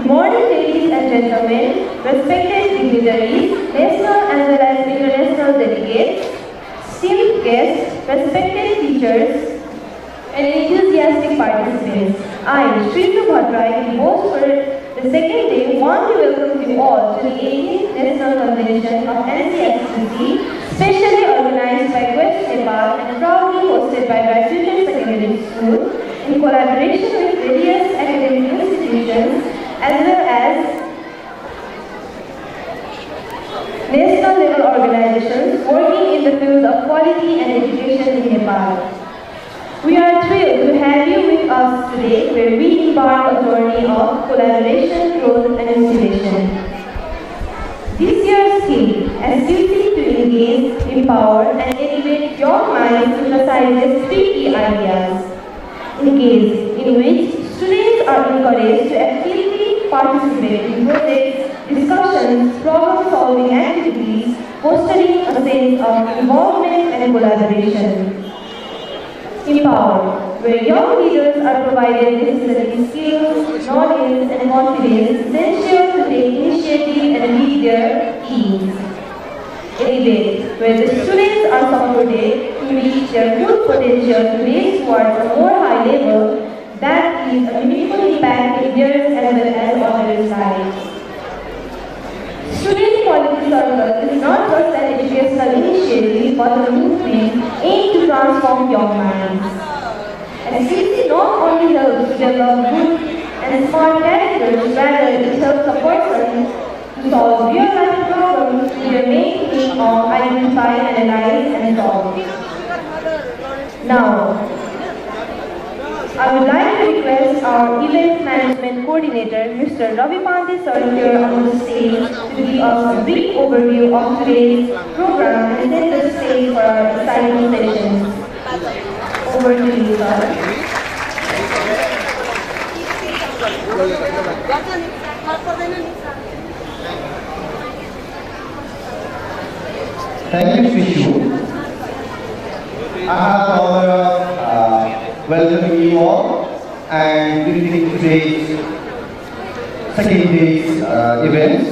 Good morning, ladies and gentlemen, respected dignitaries, national as well as international delegates, esteemed guests, respected teachers, and enthusiastic participants. I, Sri Subhadra, the host for the second day, want to welcome you all to the 18th National Convention of NCSCC, specially organized by Quest Nepal and proudly hosted by Graduate Secondary School in collaboration with various academic institutions as well as national level organizations working in the field of quality and education in Nepal. We are thrilled to have you with us today where we embark a journey of collaboration, growth and inspiration. This year's theme, as you seek to engage, empower and elevate your minds emphasizes three key ideas. Engage, in which students are encouraged to actively participate in projects, discussions, problem-solving activities, fostering a sense of involvement and collaboration. Empower, where young leaders are provided necessary skills, knowledge, and confidence essential to take initiative and lead their teams. Elevate, where the students are supported to reach their full potential to raise towards a more high level that is a meaningful impact in theirs as well as others' lives. Student Quality Circle is not just an educational initiative but a movement aimed to transform young minds. And CC not only helps to develop good and smart characters, rather it helps a person to solve real-life problems with their main aim of identify, analyze, and solve. Now, I would like to request our event management coordinator, Mr. Ravi Pandey sir, here on the stage to give us a brief overview of today's program and set the stage for our exciting sessions. Over to you, sir. Thank you, Srishu. I have the honor of welcoming you all and greeting today's second day's events.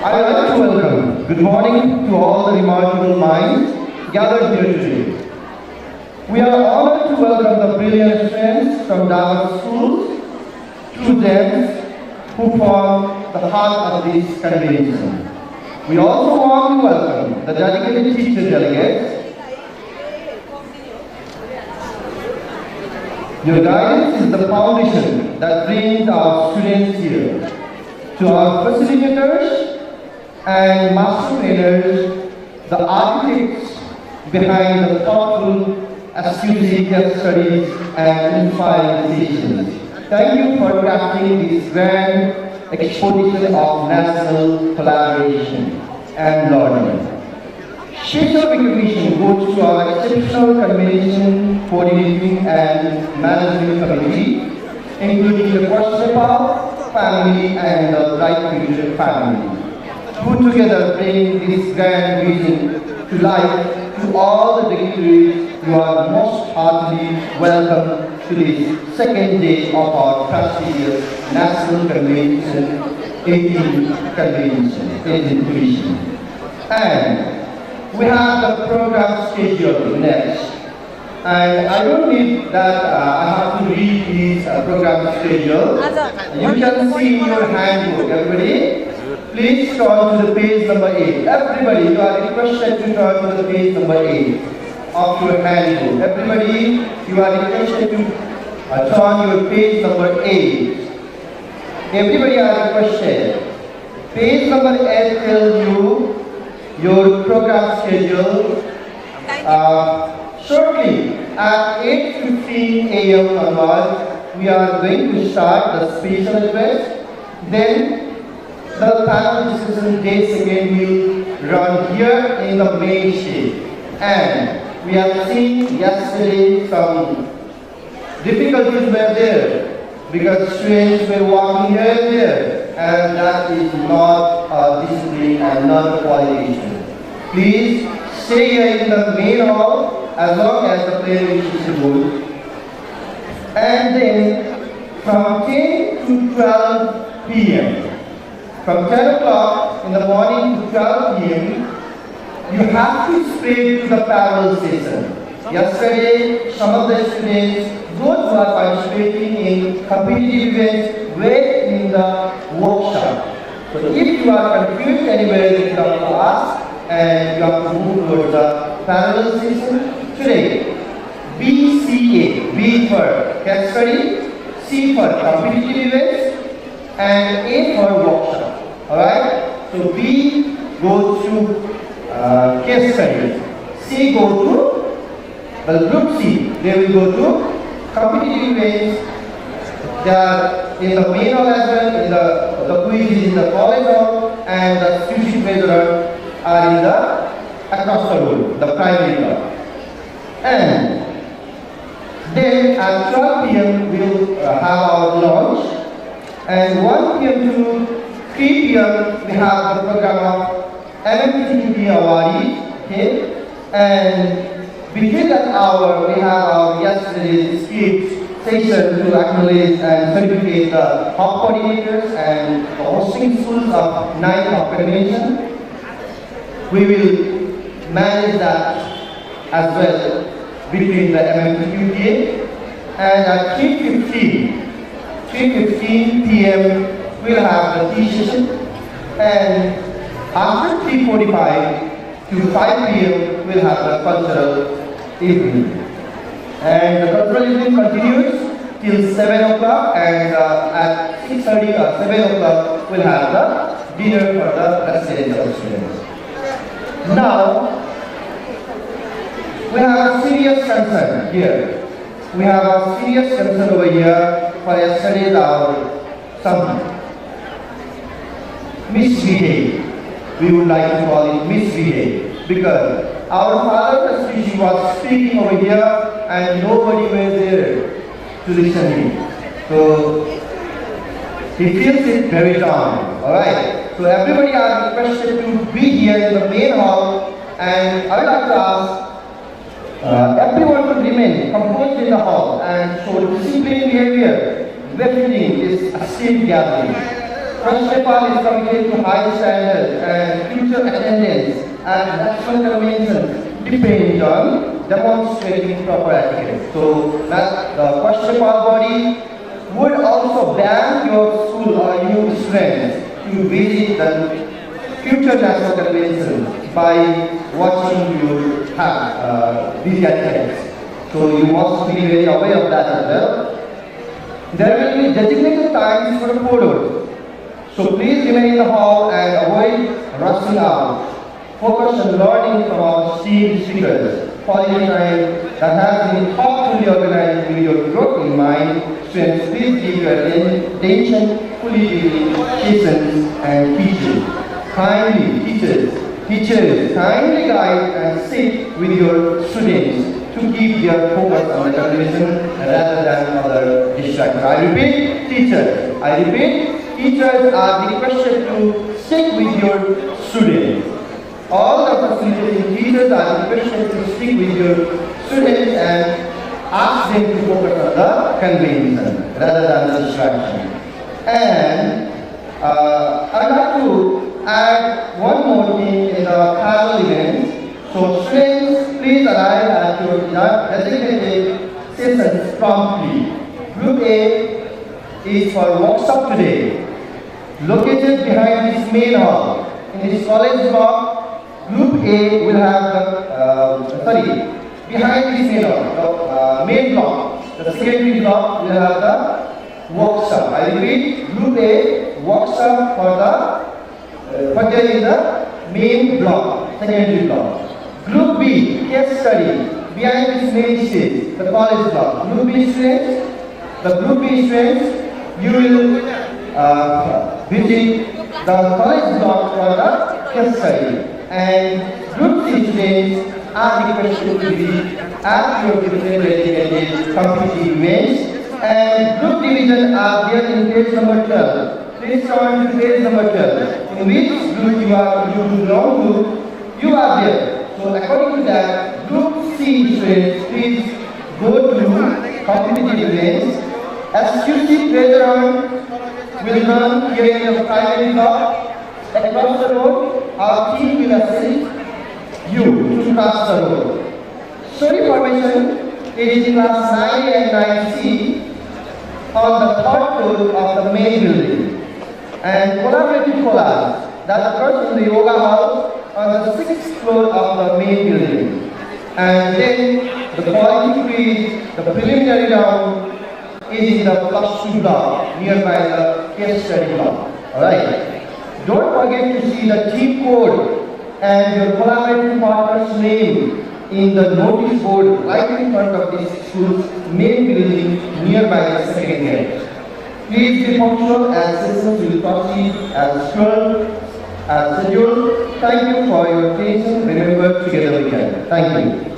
I would like to welcome, good morning to all the remarkable minds gathered here today. We are honored to welcome the brilliant students from diverse schools, students who form the heart of this convention. We also want to welcome the dedicated teacher delegates. Your guidance is the foundation that brings our students here. To our facilitators and master trainers, the architects behind the thoughtful, astute guest studies and inspiring sessions. Thank you for crafting this grand exposition of national collaboration and learning. Special recognition goes to our exceptional convention coordinating and management committee, including the Quest Nepal family and the Bright Future family, who together bring this grand vision to life. To all the dignitaries, you are most heartily welcome to this second day of our prestigious National Convention, 18th Convention. And we have the program schedule next. And I don't need that, I have to read this program schedule. You can see in your handbook, everybody. Please turn to the page number 8. Everybody, you are requested to turn to the page number 8 of your handbook. Everybody, you are requested to turn your page number 8. Everybody are requested. Page number 8 tells you your program schedule. Shortly at 8:15 a.m. onwards, we are going to start the special address. Then the panel discussion day second will run here in the main stage. And we have seen yesterday some difficulties were there because students were walking here and there, and that is not discipline and not qualification. Please stay here in the main hall as long as the prayer is scheduled. And then from 10 to 12 p.m. From 10 o'clock in the morning to 12 p.m., you have to spread to the parallel session. Yesterday, some of the students, those who are participating in competitive events, were in the workshop. So if you are confused anywhere, you come to us and you have to move towards the parallel session. Today, BCA, B for case study, C for competitive events, and A for workshop. Alright? So B goes to case study, C goes to the group C, they will go to competitive events. They are in the main hall as well, in the quiz is in the college hall, and the student measure are in the across the road, the primary hall. And then at 12 p.m. we will have our lunch, and 1 p.m. to 3 p.m. we have the program of MMTTP awardees, okay? And between that hour we have our yesterday's speech session to acknowledge and certificate the top coordinators and the hosting schools of 9 top convention. We will manage that as well between the MMTQTA, and at 3:15 p.m. we'll have the tea session, and after 3:45 to 5 p.m. we'll have the cultural evening. And the cultural evening continues till 7 o'clock, and at 6:30 or 7 o'clock we'll have the dinner for the residential students. Now, we have a serious concern here. We have a serious concern over here for yesterday's some misbehave. We would like to call it misbehave, because our father was speaking over here and nobody was there to listen to him. So he feels it very down. Alright. So everybody are requested to be here in the main hall, and I would like to ask everyone to remain composed in the hall and show disciplined behavior. Everything is a safe gathering. First Nepal is committed to high standards, and future attendance and national conventions depend on demonstrating proper etiquette. So that the First Nepal body would also ban your school or your students to visit the future national convention by watching your busy attendance. So you must be very aware of that as well. There will be designated times for the photos. So please remain in the hall and avoid rushing out. Focus on learning from our esteemed speakers. Quality time that has been thoughtfully organized with your growth in mind. Students, please give your attention fully to lessons and teaching. Kindly, teachers, kindly guide and sit with your students to keep their focus on the conversation rather than other distractions. I repeat, teachers are requested to stick with your students. All the facilitating teachers are requested to stick with your students and ask them to focus on the conversation rather than the distraction. And I'd like to add one more thing in the parallel events. So students, please arrive at your designated sessions promptly. Group A is for workshop today, located behind this main hall. In this college block, Group A will have the, behind this main hall, the main block, the secondary block will have the workshop. I repeat, Group A, workshop for there is the main block, secondary block. Group B, case study, behind this main stage, the college block. Group B students, you will visit the college block for the case study. And Group C students are requested to be at your different dedicated competitive events. And group division are there in page number 12. Please turn to page number 12. In which group you belong to, you are there. So according to that, Group C students, please go to competitive events SQC treasurer will run here in the private block. Across the road, our team will assist you to cross the road. Story formation is in class 9 and 9C on the third floor of the main building. And collaborative collage that occurs in the yoga hall on the 6th floor of the main building. And then the quality quiz, the preliminary round, is in the plus 2 block nearby the case study block. Alright. Don't forget to see the team code and your collaborating partner's name in the notice board right in front of this school's main building nearby the second gate. Please be punctual as sessions will proceed as scheduled. Thank you for your attention. Remember, together we can. Thank you.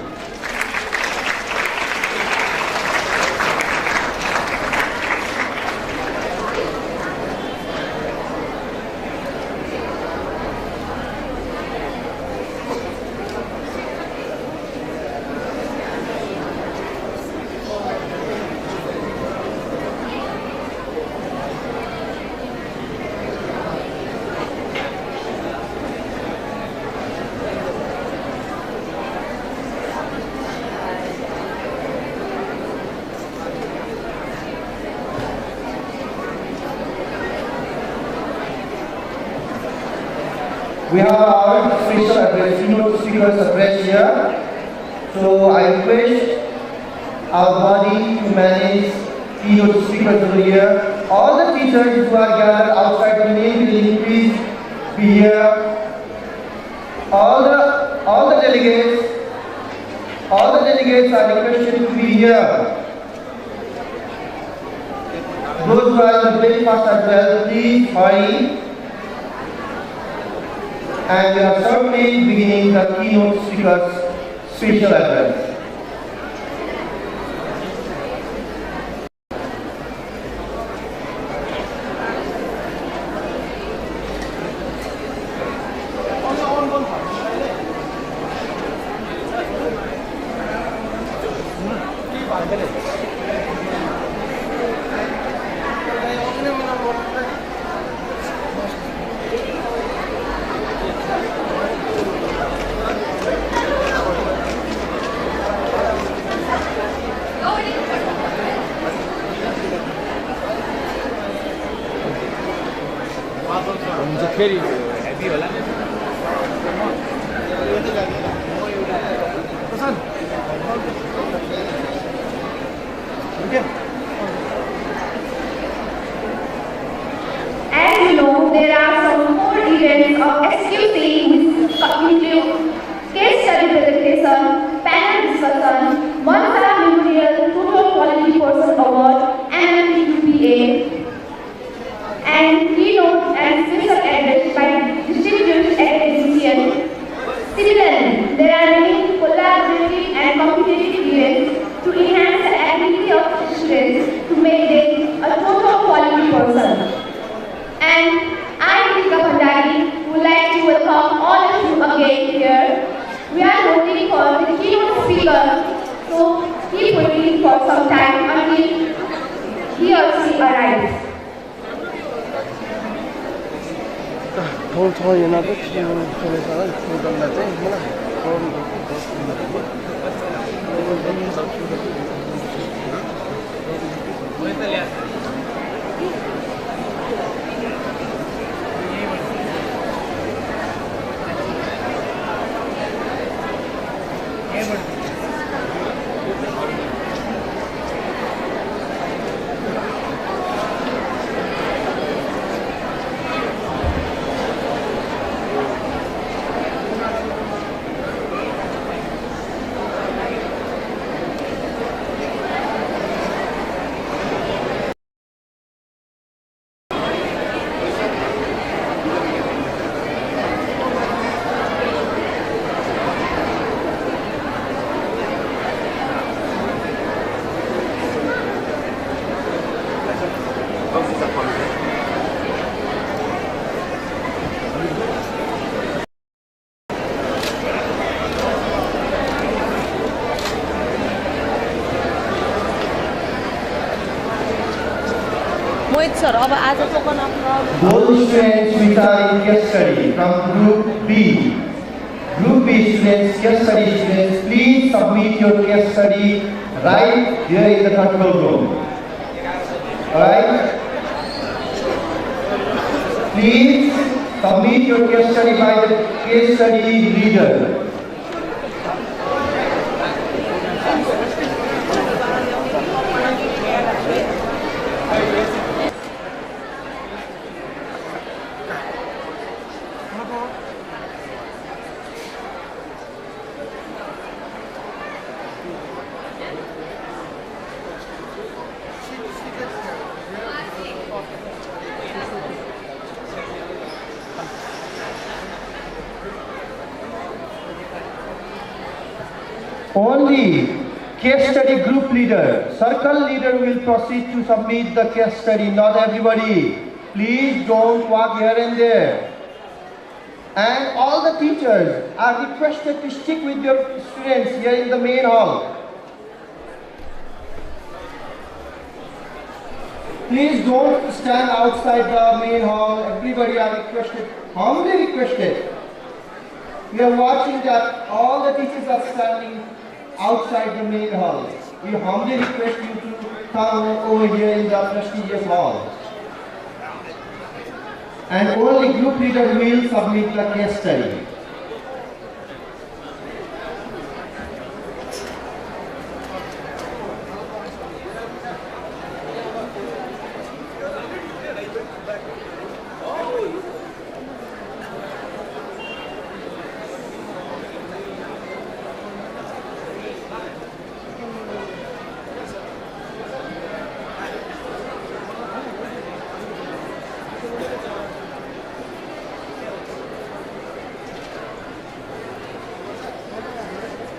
We have our special address, keynote speaker's address here. So I request our body to manage keynote speakers over here. All the teachers who are gathered outside the main building, please be here. All the delegates are requested to be here. Those who are in the breakfast as well, please hurry. And we are certainly beginning the keynote speaker's special address. फेरि heavy होला As you know, there are some more events of SQC which include case study presentation, panel discussion, one-star memorial, Total Quality Person Award, MMPUPA, and keynote and special address by distinguished academicians. Similarly, there are many collaborative and competitive events to enhance the ability of students to make them a total quality person. And I, Kathmandu, would like to welcome all of you again here. We are waiting for the keynote speaker, so keep waiting for some time until he or she arrives. Mohit sir अब आजको confirm Those students which are in case study from Group B, Group B students, case study students, please submit your case study right here in the control room. Alright? Please submit your case study by the case study leader. Only case study group leader, circle leader will proceed to submit the case study, not everybody. Please don't walk here and there. And all the teachers are requested to stick with your students here in the main hall. Please don't stand outside the main hall. Everybody are requested, humbly requested. We are watching that all the teachers are standing outside the main hall. We humbly request you to come over here in the prestigious hall. And only group leader will submit the case study.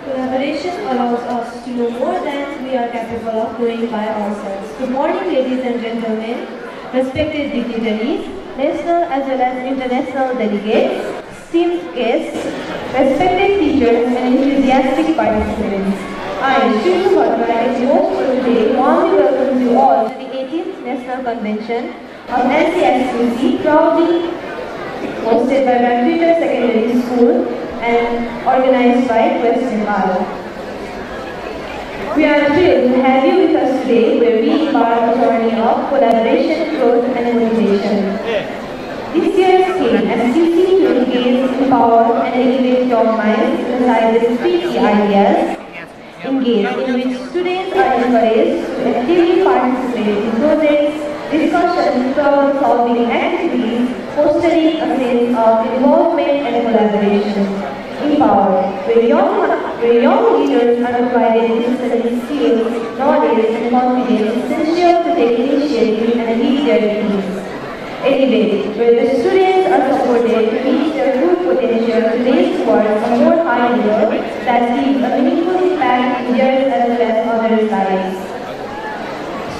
Collaboration allows us to know more than we are capable of doing by ourselves. Good morning, ladies and gentlemen, respected dignitaries, national as well as international delegates, esteemed guests, respected teachers and enthusiastic participants. I, Shri Bhadra, as your host for today, warmly welcome you all to the 18th National Convention of NCSUC, proudly hosted by Matriculate Secondary School and organized by West Bengal. We are thrilled to have you with us today where we embark a journey of collaboration, growth and motivation. This year's theme, MCC to engage, empower and elevate your minds emphasizes 3 key ideas. Engage, in which students are encouraged to actively participate in projects, discussions, problem-solving activities, fostering a sense of involvement and collaboration. Empower, where young leaders are provided necessary skills, knowledge and confidence essential to take initiative and lead their teams. Elevate, where the students are supported to reach their full potential to raise towards a more high level that leaves a meaningful impact in theirs as well as others' lives.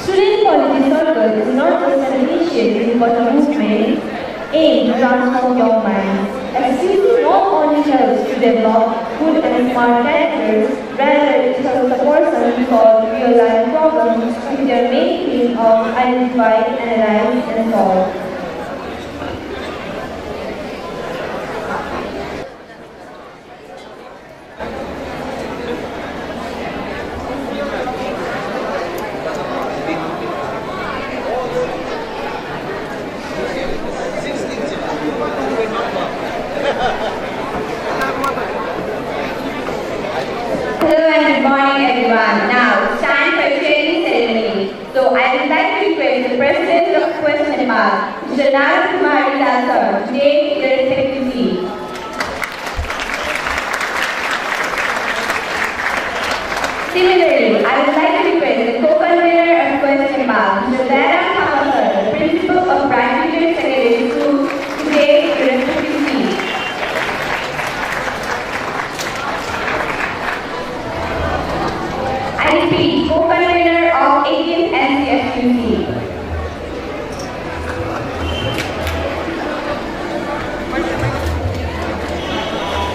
Student Quality Circle is not just an initiative but a movement aimed to transform young minds. SCC not only helps to develop good and smart characters, rather it helps a person to solve real-life problems with their main aim of identify, analyze, and solve. Hello and good morning everyone. Now it's time for a training ceremony. So I would like to request the President of West Bengal, Mr. Kumar sir, to take the respective seat. Similarly, I would like to request the co-convener of West Bengal, Mr. sir, the Principal of Matriculate Secondary School, to take the respective seat. I repeat, co-convener of 18th NCSUC.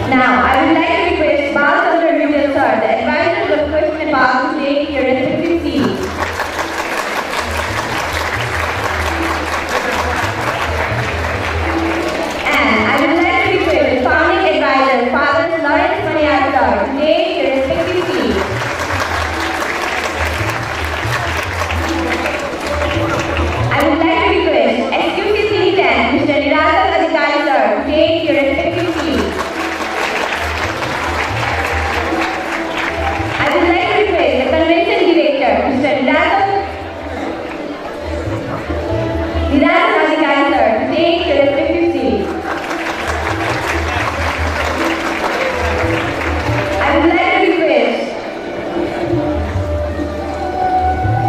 Now, I would like to request Luitel sir, the advisor of Question Box,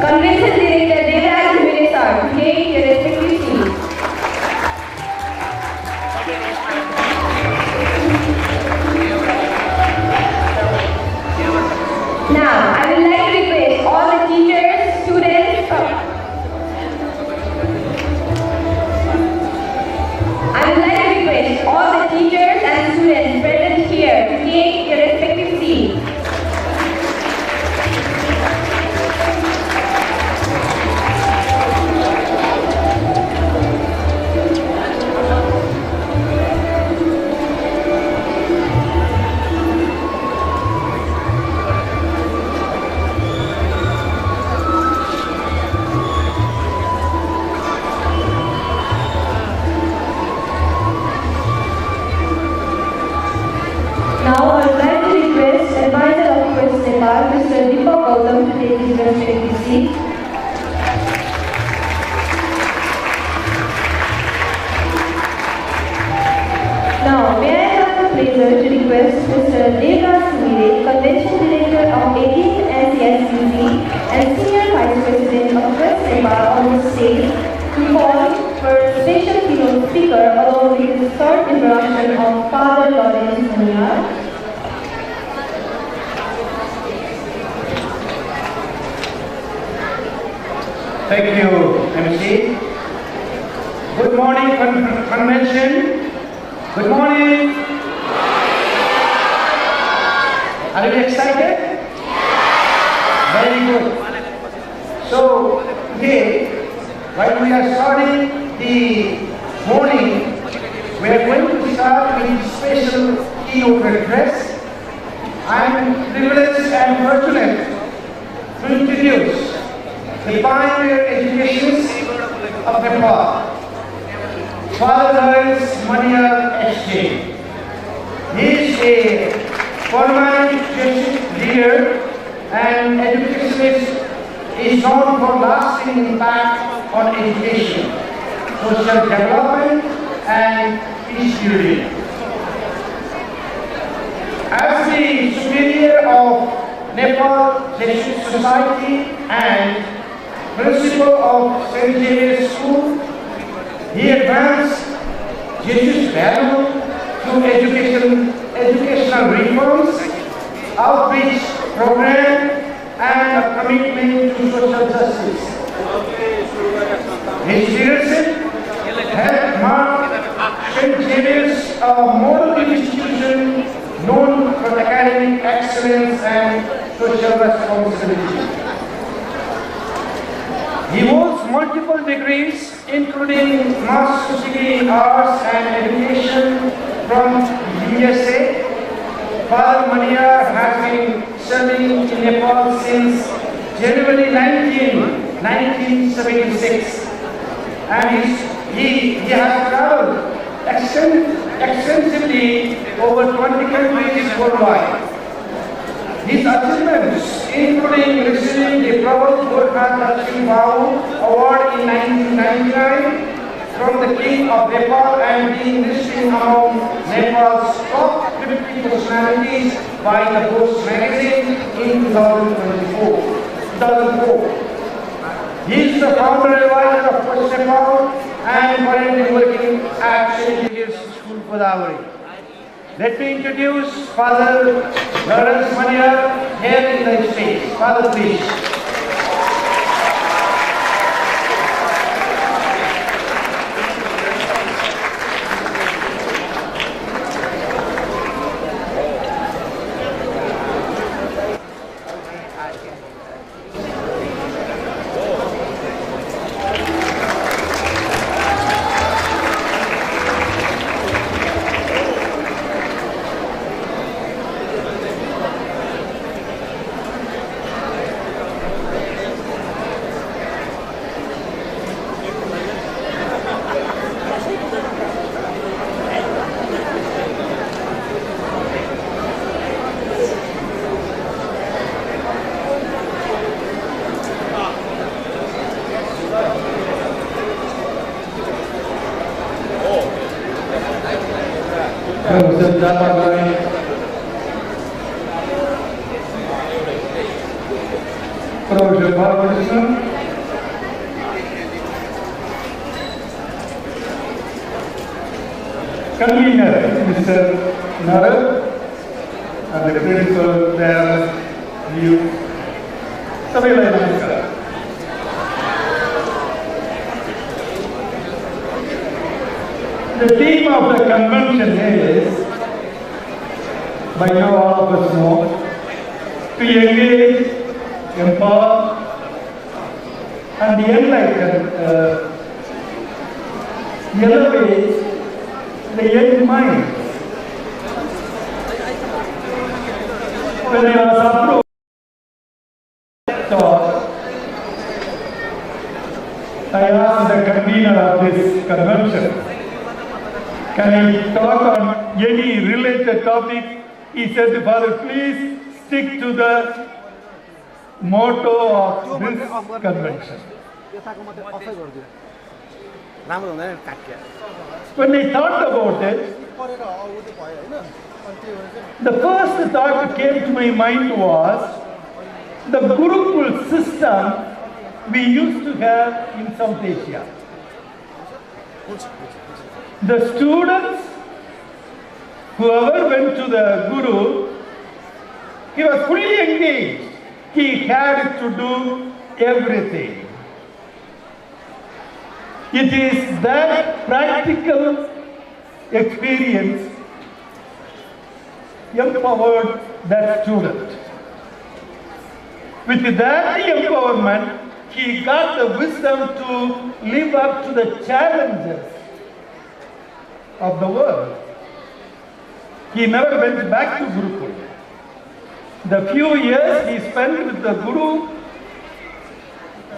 Convention Director Devraj Himine sir, to take your respective seats. Now, I would like to request all the teachers, students, and students present here to take your respective seats. Now I would like to request Advisor of Quest Nepal, Mr. Deepak Gautam, to take his respective seat. Now, may I have the pleasure to request Mr. Devraj Himine, Convention Director of 18th NCSUC and Senior Vice President of Quest Nepal on the stage to call for special keynote speaker along with the short introduction of Father Maniyar. Thank you, MC. Good morning, convention. Good morning. Are you excited? Very good. So, today, while we are starting the morning, we are going to start with special keynote address. I am privileged and fortunate to introduce the pioneer educationists of Nepal, Father Maniyar HJ. He is a permanent Jesuit leader and educationist is known for lasting impact on education, social development and peace building. As the superior of Nepal Jesuit Society and principal of St. Xavier's School, he advanced Jesus' value through educational reforms, outreach program, and a commitment to social justice. His leadership has marked St. Xavier's a model institution known for academic excellence and social responsibility. He holds multiple degrees, including Master's degree in Arts and Education from USA. Father Maniyar has been serving in Nepal since January 1976, and he has traveled extensively over 20 countries worldwide. His achievements, including receiving the Prof. Award in 1999 from the King of Nepal and being listed among Nepal's top 50 personalities by the Post magazine in 2004. He is the founder advisor of Quest Nepal and currently working at St. Xavier's School, Godavari. Let me introduce Father Maniyar here in the stage. Father, please. Prof. Convener, Mr. Narad, and the principal there, you. Sabela Namaskar. The theme of the convention is, by now all of us know, to engage, empower, and enlighten, elevate the young mind. When I was approved, I asked the convener of this convention, can I talk on any related topic? He said, Father, please stick to the motto of this convention. When I thought about it, the first thought that came to my mind was the Gurukul system we used to have in South Asia. The students, whoever went to the Guru, he was fully engaged. He had to do everything. It is that practical experience empowered that student. With that empowerment, he got the wisdom to live up to the challenges of the world. He never went back to Gurukul. The few years he spent with the Guru,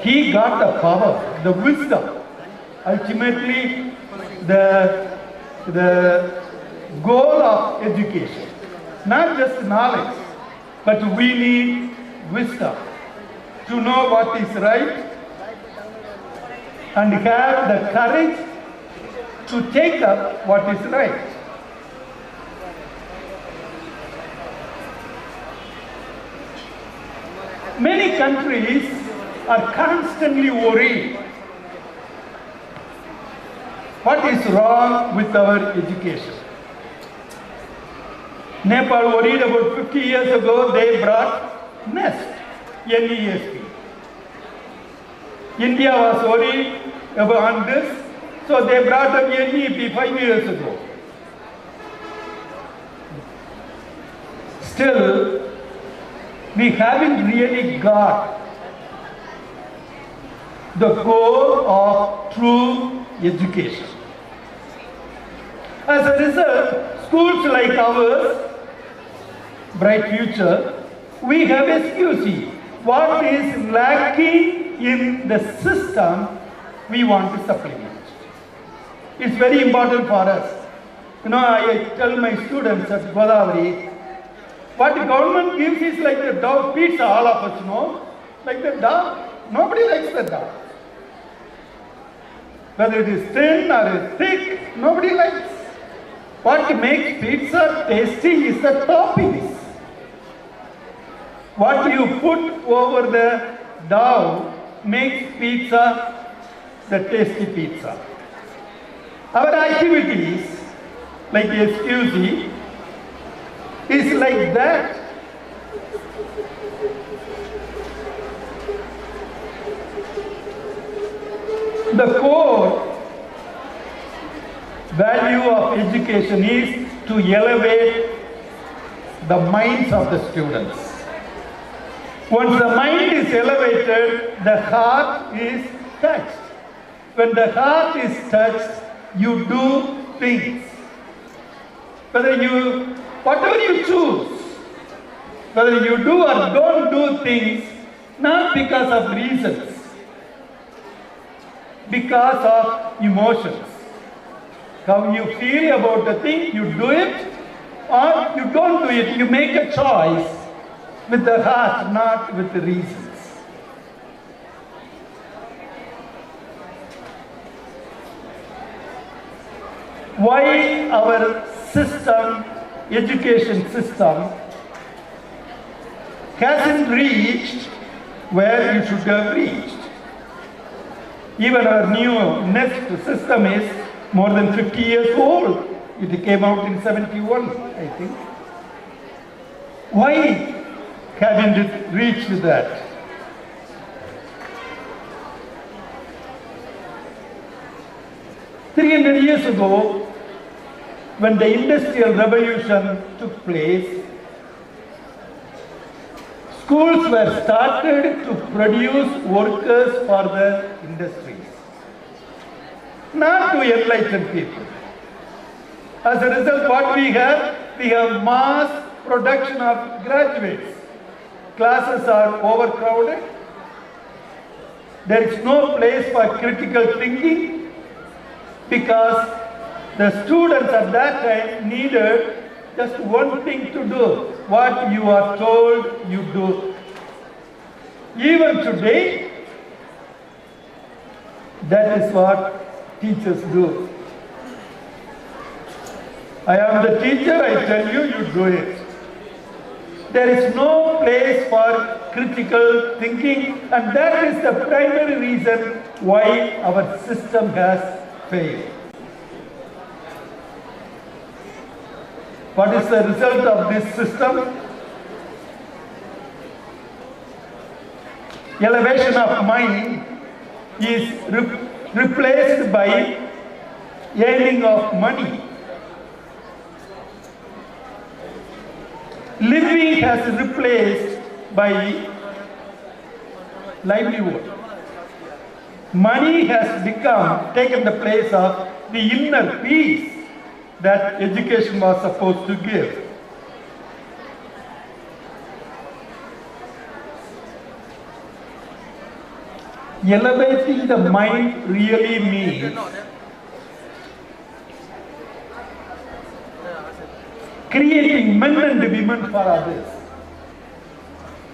he got the power, the wisdom. Ultimately, the goal of education, not just knowledge, but we need wisdom to know what is right and have the courage to take up what is right. Many countries are constantly worried. What is wrong with our education? Nepal worried about 50 years ago, they brought NEST, N-E-S-T. India was worried about this, so they brought up NEP 5 years ago. Still, we haven't really got the goal of true education. As a result, schools like ours, Bright Future, we have SQC. What is lacking in the system, we want to supplement. It's very important for us. You know, I tell my students at Godavari, what the government gives is like the dog pizza, all of us know. Like the dog, nobody likes the dog. Whether it is thin or thick, nobody likes. What makes pizza tasty is the toppings. What you put over the dough makes pizza the tasty pizza. Our activities, like the SQC, is like that. The core value of education is to elevate the minds of the students. Once the mind is elevated, the heart is touched. When the heart is touched, you do things. Whatever you choose, whether you do or don't do things, not because of reasons, because of emotions. How you feel about the thing, you do it or you don't do it. You make a choice with the heart, not with the reasons. Why our system, education system, hasn't reached where you should have reached. Even our new nest system is more than 50 years old. It came out in 71, I think. Why haven't it reached that? "300 years ago, when the Industrial Revolution took place, schools were started to produce workers for the industries, not to enlighten people. As a result, what we have? We have mass production of graduates. Classes are overcrowded. There is no place for critical thinking because the students at that time needed just one thing to do. What you are told, you do. Even today, that is what teachers do. I am the teacher, I tell you, you do it. There is no place for critical thinking, and that is the primary reason why our system has failed. What is the result of this system? Elevation of mind is replaced by earning of money. Living has replaced by livelihood. Money has taken the place of the inner peace that education was supposed to give. Elevating the mind really means creating men and women for others.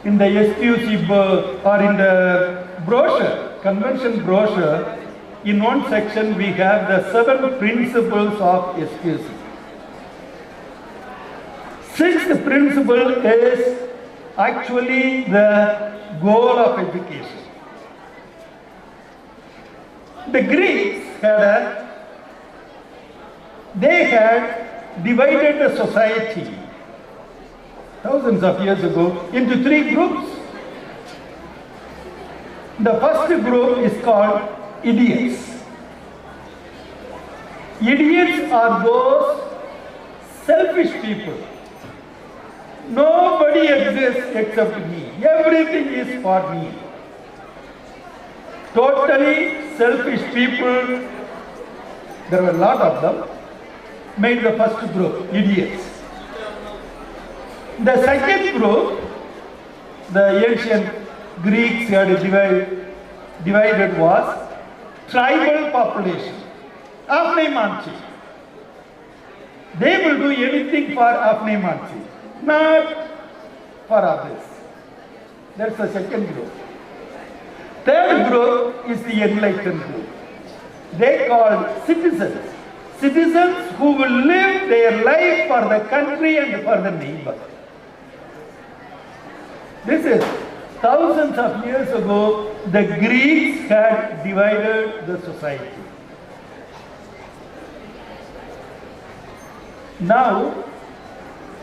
In the SQC book or in the brochure, convention brochure, in one section we have the 7 principles of SQC. 6th principle is actually the goal of education. The Greeks had divided the society thousands of years ago into 3 groups. The first group is called idiots. Idiots are those selfish people. Nobody exists except me. Everything is for me. Totally selfish people, there were a lot of them, made the first group, idiots. The second group, the ancient Greeks had divided was tribal population, Afnemanchi. They will do anything for Afnemanchi, not for others. That's the second group. Third group is the enlightened group. They called citizens. Citizens who will live their life for the country and for the neighbor. This is thousands of years ago, the Greeks had divided the society. Now,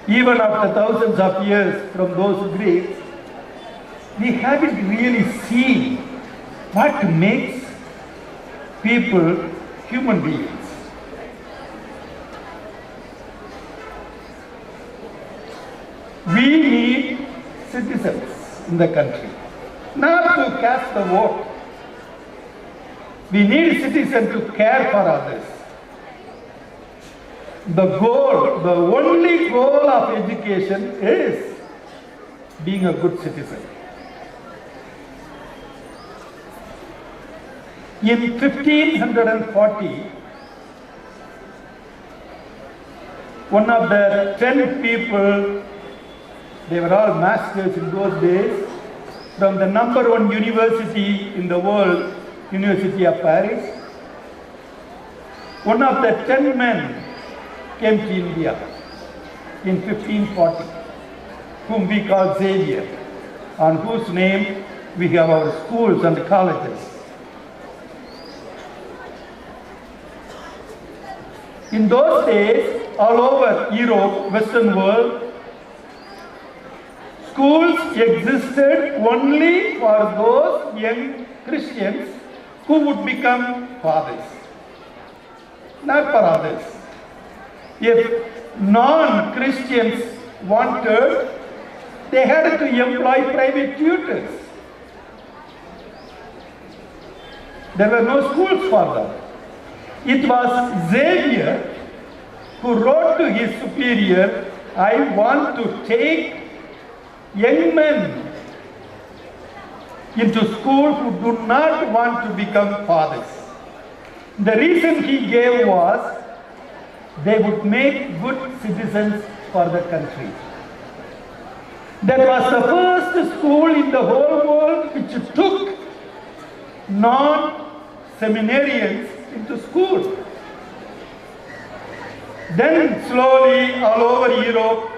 even after thousands of years from those Greeks, we haven't really seen what makes people human beings. We need citizens in the country, not to cast the vote. We need citizens to care for others. The only goal of education is being a good citizen. In 1540, one of the 10 people, they were all masters in those days, from the #1 university in the world, University of Paris. One of the 10 men came to India in 1540, whom we call Xavier, on whose name we have our schools and colleges. In those days, all over Europe, Western world, schools existed only for those young Christians who would become fathers, not for others. If non-Christians wanted, they had to employ private tutors. There were no schools for them. It was Xavier who wrote to his superior, I want to take young men into school who do not want to become fathers. The reason he gave was they would make good citizens for the country. That was the first school in the whole world which took non-seminarians into school. Then slowly all over Europe,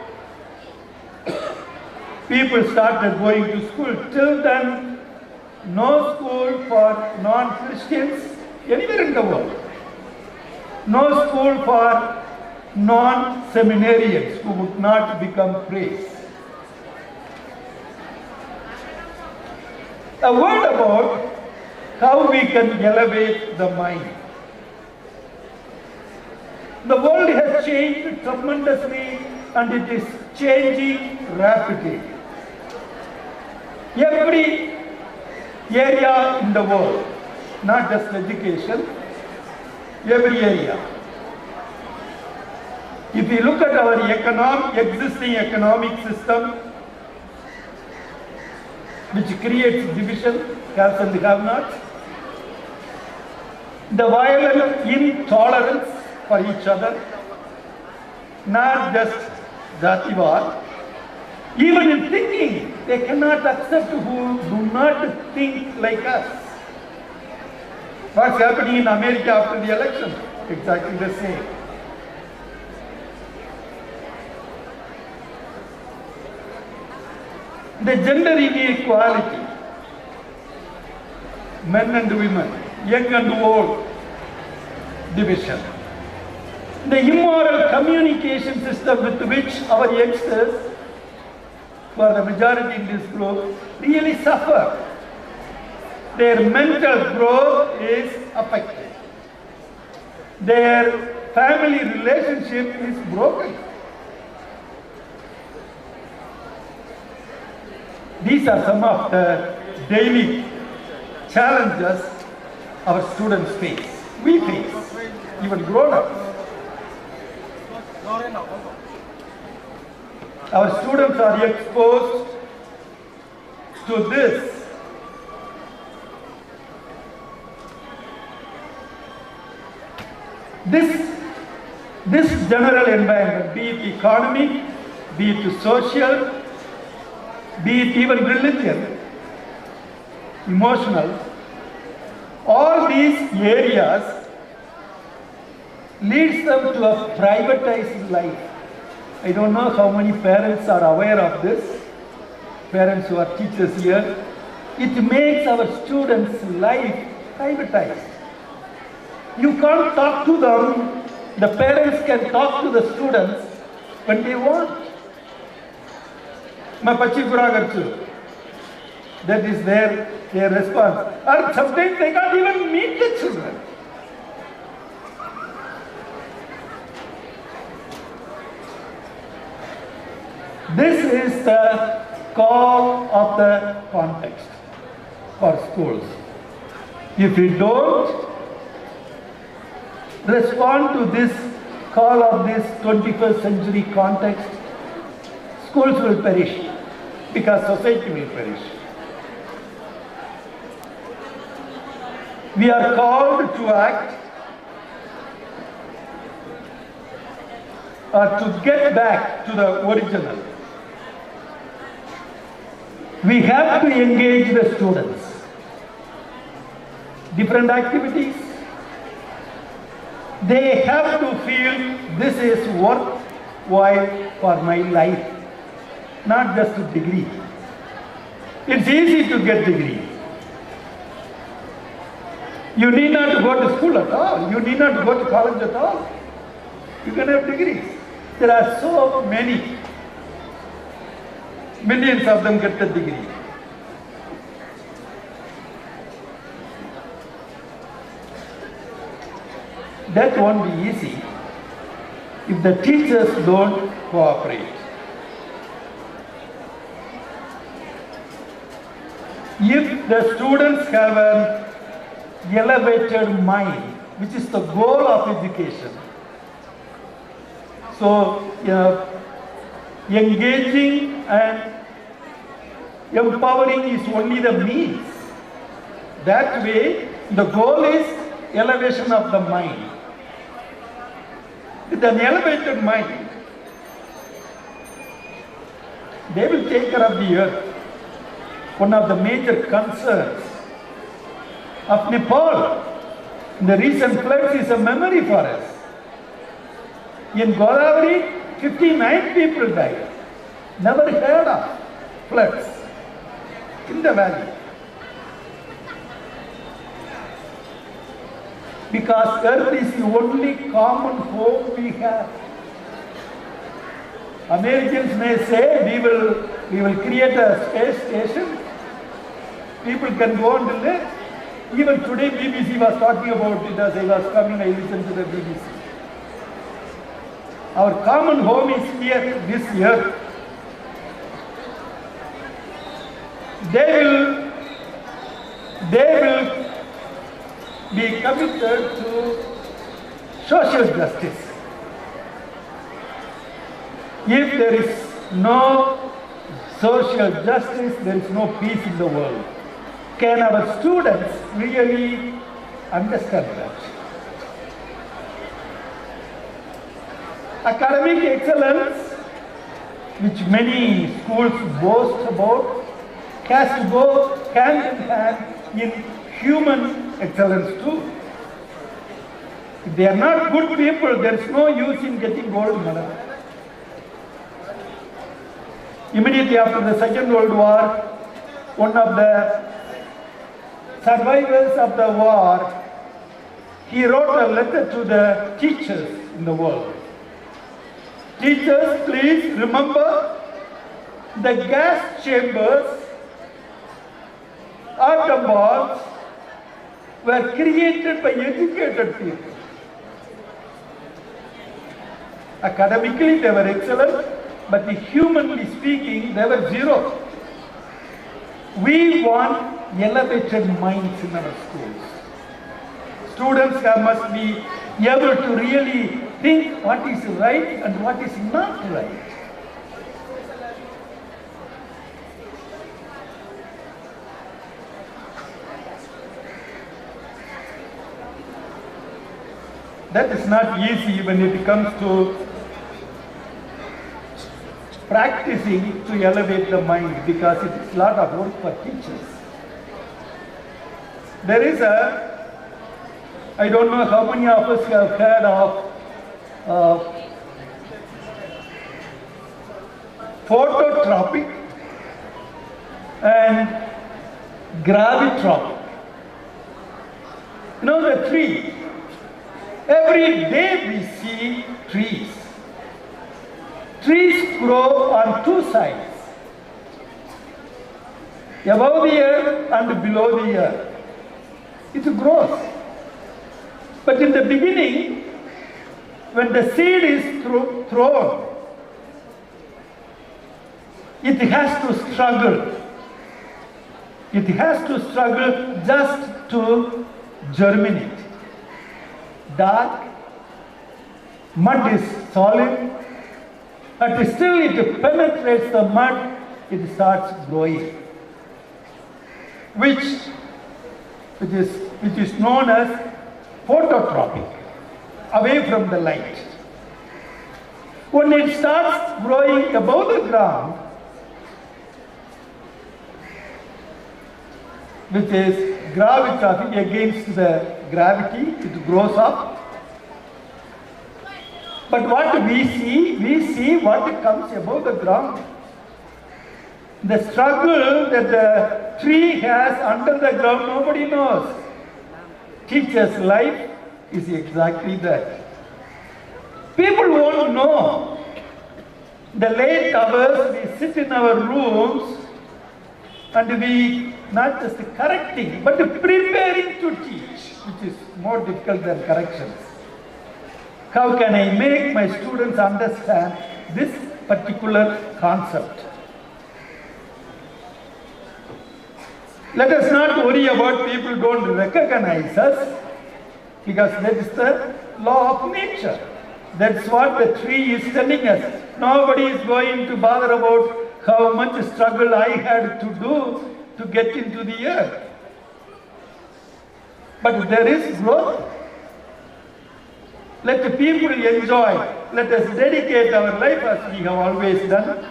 people started going to school. Till then, no school for non-Christians anywhere in the world. No school for non-seminarians who would not become priests. A word about how we can elevate the mind. The world has changed tremendously and it is changing rapidly. Every area in the world, not just education, every area. If you look at our existing economic system, which creates division, haves and have-nots, the violent intolerance for each other, not just jati war. Even in thinking, they cannot accept who do not think like us. What's happening in America after the election? Exactly the same. The gender inequality, men and women, young and old, division. The immoral communication system with which our youngsters, who are the majority in this group, really suffer. Their mental growth is affected. Their family relationship is broken. These are some of the daily challenges our students face. We face, even grown-ups. Our students are exposed to this. This general environment, be it economic, be it social, be it even religion, emotional, all these areas leads them to a privatized life. I don't know how many parents are aware of this, parents who are teachers here. It makes our students' life privatized. You can't talk to them. The parents can talk to the students when they want. That is their response. And sometimes they can't even meet the children. This is the call of the context for schools. If we don't respond to this call of this 21st century context, schools will perish because society will perish. We are called to act or to get back to the original. We have to engage the students. Different activities. They have to feel this is worthwhile for my life, not just a degree. It's easy to get degree. You need not go to school at all. You need not go to college at all. You can have degrees. There are so many. Millions of them get the degree. That won't be easy if the teachers don't cooperate. If the students have an elevated mind, which is the goal of education, so engaging and empowering is only the means. That way, the goal is elevation of the mind. With an elevated mind, they will take care of the earth. One of the major concerns of Nepal in the recent floods is a memory for us. In Godavari, 59 people died. Never heard of floods in the valley. Because earth is the only common home we have. Americans may say we will create a space station. People can go and live. Even today BBC was talking about it as I was coming, I listened to the BBC. Our common home is here, this earth. They will be committed to social justice. If there is no social justice, there is no peace in the world. Can our students really understand that? Academic excellence, which many schools boast about, has to go hand in hand in human excellence too. If they are not good people, there is no use in getting gold medal. Immediately after the Second World War, one of the survivors of the war, he wrote a letter to the teachers in the world. Teachers, please remember the gas chambers, atom bombs were created by educated people. Academically they were excellent, but humanly speaking they were zero. We want elevated minds in our schools. Students must be able to really think what is right and what is not right. That is not easy when it comes to practicing to elevate the mind, because it is a lot of work for teachers. There is I don't know how many of us have heard of phototropic and gravitropic. You know the tree. Every day we see trees. Trees grow on two sides, above the earth and below the earth. It grows. But in the beginning, when the seed is thrown, it has to struggle. It has to struggle just to germinate. Dark, mud is solid, but still it penetrates the mud, it starts growing, which is known as phototropic, away from the light. When it starts growing above the ground, which is gravitropic, against the gravity, it grows up. But what we see what comes above the ground. The struggle that the tree has under the ground, nobody knows. Teacher's life is exactly that. People won't know. The late hours, we sit in our rooms and we not just correcting, but preparing to teach, which is more difficult than corrections. How can I make my students understand this particular concept? Let us not worry about people don't recognize us, because that is the law of nature. That's what the tree is telling us. Nobody is going to bother about how much struggle I had to do to get into the earth. But there is growth. Let the people enjoy. Let us dedicate our life as we have always done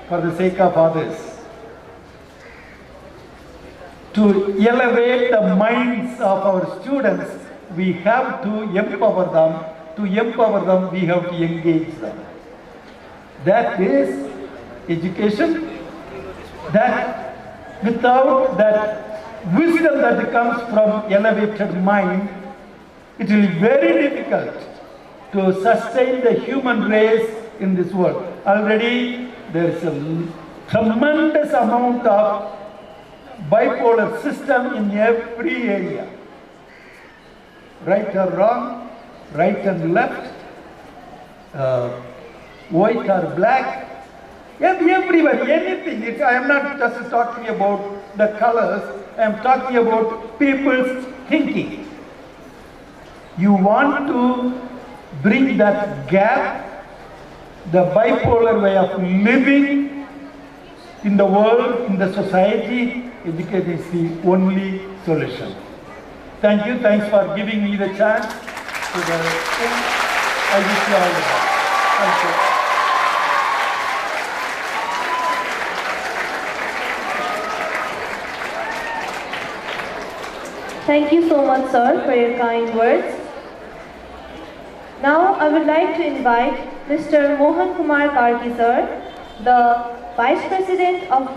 for the sake of others. To elevate the minds of our students, we have to empower them. To empower them, we have to engage them. That is education. That without that wisdom that comes from elevated mind, it will be very difficult to sustain the human race in this world. Already there is a tremendous amount of bipolar system in every area. Right or wrong, right and left, white or black, everywhere, anything. I am not just talking about the colors, I am talking about people's thinking. You want to bring that gap, the bipolar way of living in the world, in the society. Education is the only solution. Thank you. Thanks for giving me the chance. I wish you all the best. Thank you. Thank you so much, sir, for your kind words. Now, I would like to invite Mr. Mohan Kumar Karki, sir, the Vice President of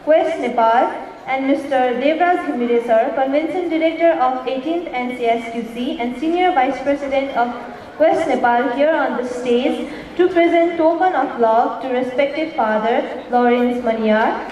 Quest Nepal, and Mr. Devraj Himire, sir, Convention Director of 18th NCSQC and Senior Vice President of Quest Nepal, here on the stage to present token of love to respected Father Lawrence Maniyar.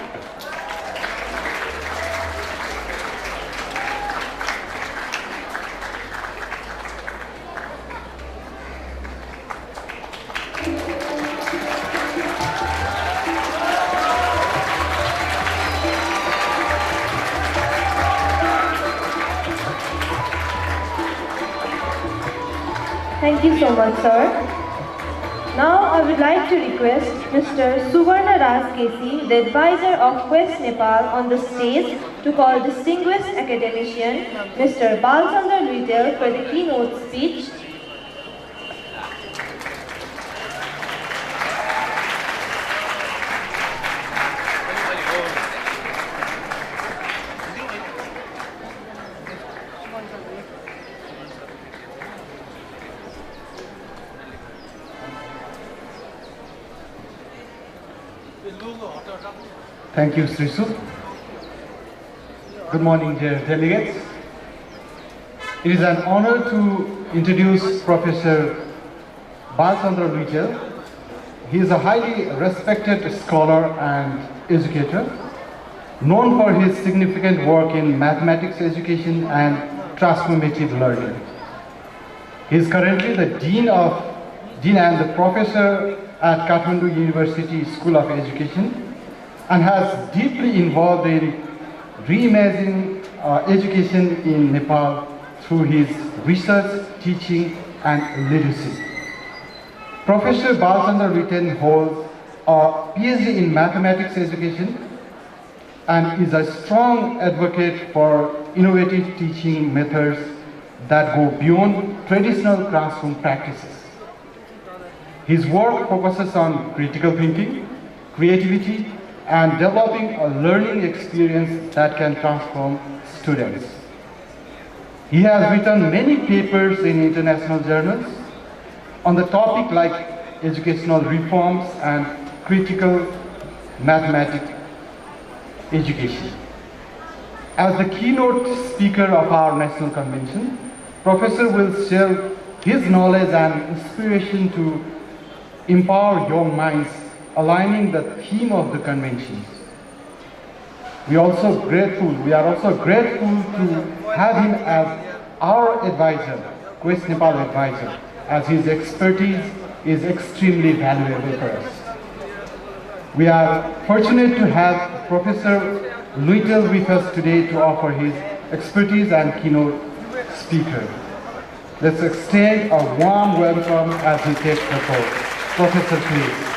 Thank you so much, sir. Now I would like to request Mr. Suvarna Raj Kesi, the advisor of Quest Nepal, on the stage to call distinguished academician Mr. Balchandra Luitel for the keynote speech. Thank you, Srisu. Good morning, dear delegates. It is an honor to introduce Professor Balchandra Luitel. He is a highly respected scholar and educator, known for his significant work in mathematics education and transformative learning. He is currently the Dean and the Professor at Kathmandu University School of Education, and has deeply involved in reimagining education in Nepal through his research, teaching, and leadership. Professor Balchandra Luitel holds a PhD in mathematics education and is a strong advocate for innovative teaching methods that go beyond traditional classroom practices. His work focuses on critical thinking, creativity, and developing a learning experience that can transform students. He has written many papers in international journals on the topic like educational reforms and critical mathematics education. As the keynote speaker of our national convention, Professor will share his knowledge and inspiration to empower young minds, aligning the theme of the convention. We are also grateful to have him as our advisor, Quest Nepal advisor, as his expertise is extremely valuable for us. We are fortunate to have Professor Luitel with us today to offer his expertise and keynote speaker. Let's extend a warm welcome as he takes the floor. Professor, please.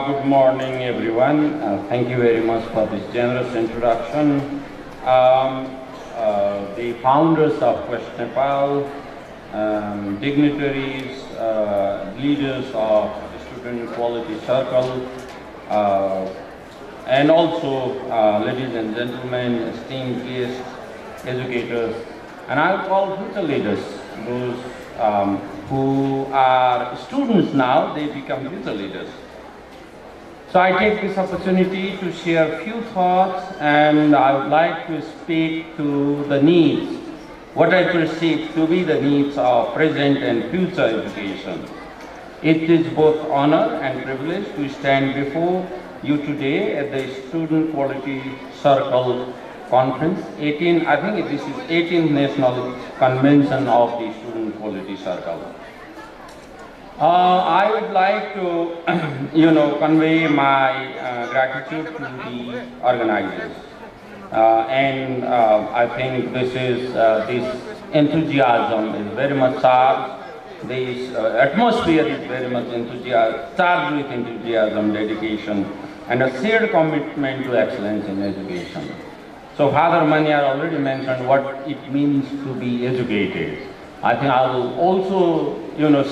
Good morning, everyone. Thank you very much for this generous introduction. The founders of Quest Nepal, dignitaries, leaders of the Student Equality Circle, and also ladies and gentlemen, esteemed guests, educators, and I would call future leaders, those who are students now, they become future leaders. So I take this opportunity to share a few thoughts, and I would like to speak to the needs, what I perceive to be the needs of present and future education. It is both honor and privilege to stand before you today at the Student Quality Circle Conference, I think this is 18th National Convention of the Student Quality Circle. I would like to, convey my gratitude to the organizers. I think this enthusiasm is very much charged. This atmosphere is very much charged with enthusiasm, dedication, and a shared commitment to excellence in education. So Father Maniyar already mentioned what it means to be educated. I think I will also,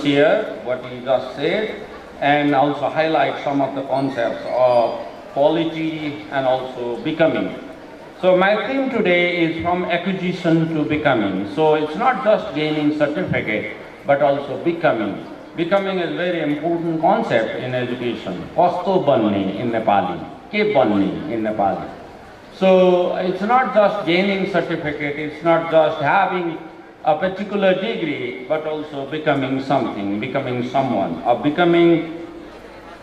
share what he just said and also highlight some of the concepts of quality and also becoming. So my theme today is from acquisition to becoming. So it's not just gaining certificate, but also becoming. Becoming is a very important concept in education. Kasto banne in Nepali, ke banne in Nepali. So it's not just gaining certificate, it's not just having a particular degree, but also becoming something, becoming someone, or becoming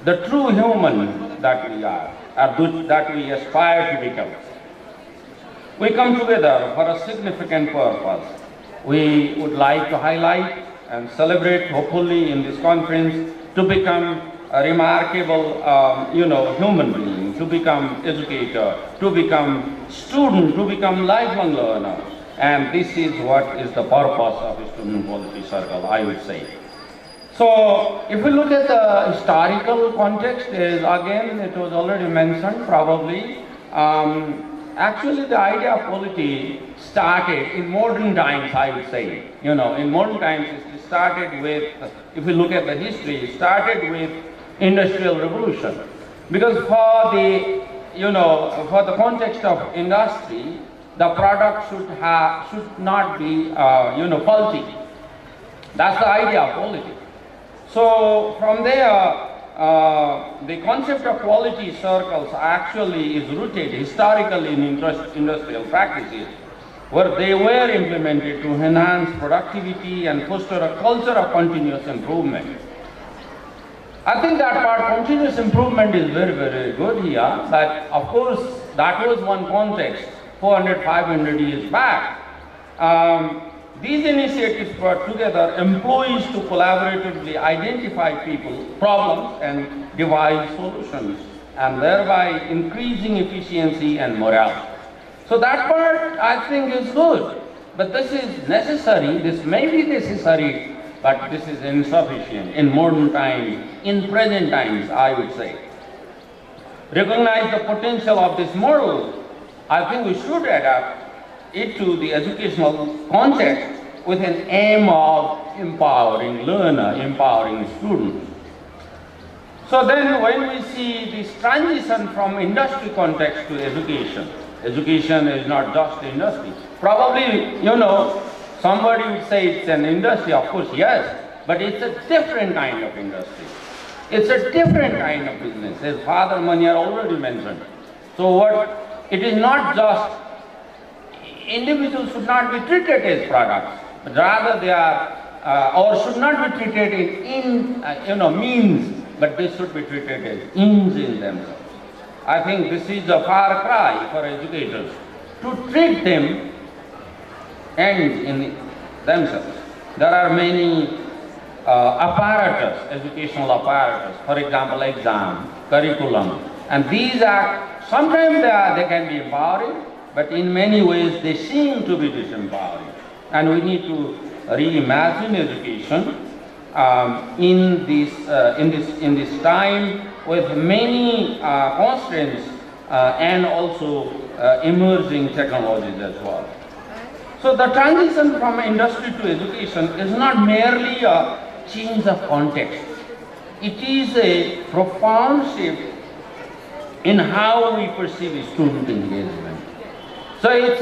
the true human that we are, or that we aspire to become. We come together for a significant purpose. We would like to highlight and celebrate, hopefully in this conference, to become a remarkable, human being, to become educator, to become student, to become lifelong learner. And this is what is the purpose of the Student Quality Circle, I would say. So, if we look at the historical context, again, it was already mentioned, probably. Actually, the idea of quality started in modern times, I would say. In modern times, it started with, if we look at the history, it started with Industrial Revolution. Because for the context of industry, the product should not be, faulty. That's the idea of quality. So from there, the concept of quality circles actually is rooted historically in industrial practices, where they were implemented to enhance productivity and foster a culture of continuous improvement. I think that part, continuous improvement, is very, very good here, but of course, that was one context. 400, 500 years back, these initiatives brought together employees to collaboratively identify problems and devise solutions, and thereby increasing efficiency and morale. So that part, I think, is good. But this is necessary, this may be necessary, but this is insufficient in modern times, in present times, I would say. Recognize the potential of this model. I think we should adapt it to the educational context with an aim of empowering learner, empowering students. So then when we see this transition from industry context to education, education is not just industry. Probably, somebody would say it's an industry, of course, yes, but it's a different kind of industry. It's a different kind of business, as Father Maniyar already mentioned. So it is not just, individuals should not be treated as products, but rather they are, or should not be treated in means, but they should be treated as ends in themselves. I think this is a far cry for educators, to treat them ends in themselves. There are many apparatus, educational apparatus, for example, exam, curriculum, and these are, sometimes they can be empowering, but in many ways they seem to be disempowering. And we need to reimagine education in this time with many constraints and also emerging technologies as well. So the transition from industry to education is not merely a change of context. It is a profound shift in how we perceive student engagement. So it's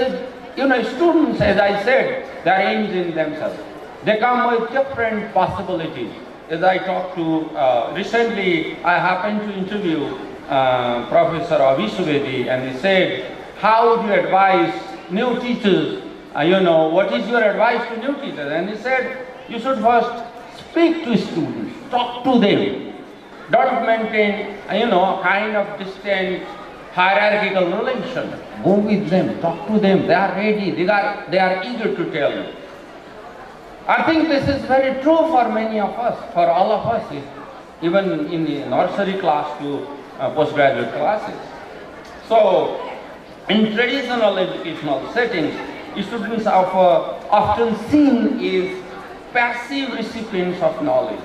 students, as I said, they are aims in themselves. They come with different possibilities. As I talked to, recently I happened to interview Professor Avisubedi, and he said, how would you advise new teachers, what is your advice to new teachers? And he said, you should first speak to students, talk to them. Don't maintain, kind of distant, hierarchical relation. Go with them, talk to them, they are ready, they are eager to tell you. I think this is very true for many of us, for all of us, even in the nursery class to postgraduate classes. So, in traditional educational settings, students are often seen as passive recipients of knowledge.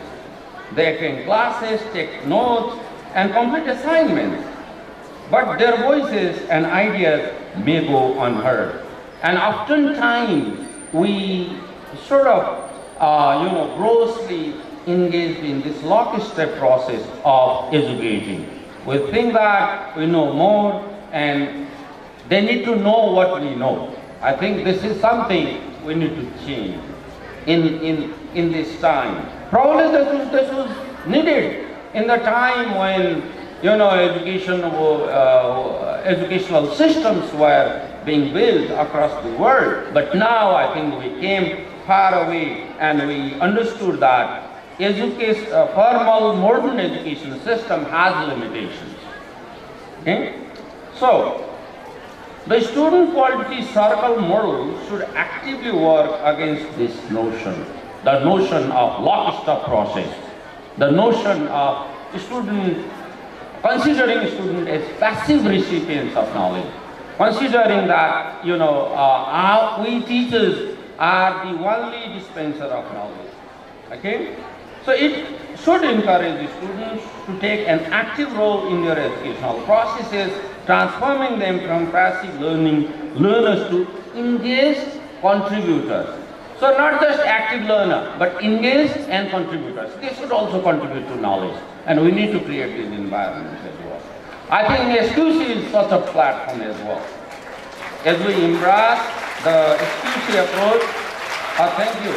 They attend classes, take notes, and complete assignments. But their voices and ideas may go unheard. And oftentimes, we sort of, grossly engaged in this lockstep process of educating. We think that we know more, and they need to know what we know. I think this is something we need to change in this time. Probably this was needed in the time when educational systems were being built across the world. But now I think we came far away and we understood that formal modern education system has limitations. Okay? So, the student quality circle model should actively work against this notion, the notion of lockstep process, the notion of considering students as passive recipients of knowledge, considering that we teachers are the only dispenser of knowledge. Okay? So it should encourage the students to take an active role in their educational processes, transforming them from passive learners to engaged contributors. So not just active learner, but engaged and contributors. They should also contribute to knowledge, and we need to create these environments as well. I think SQC is such a platform as well. As we embrace the SQC approach, thank you.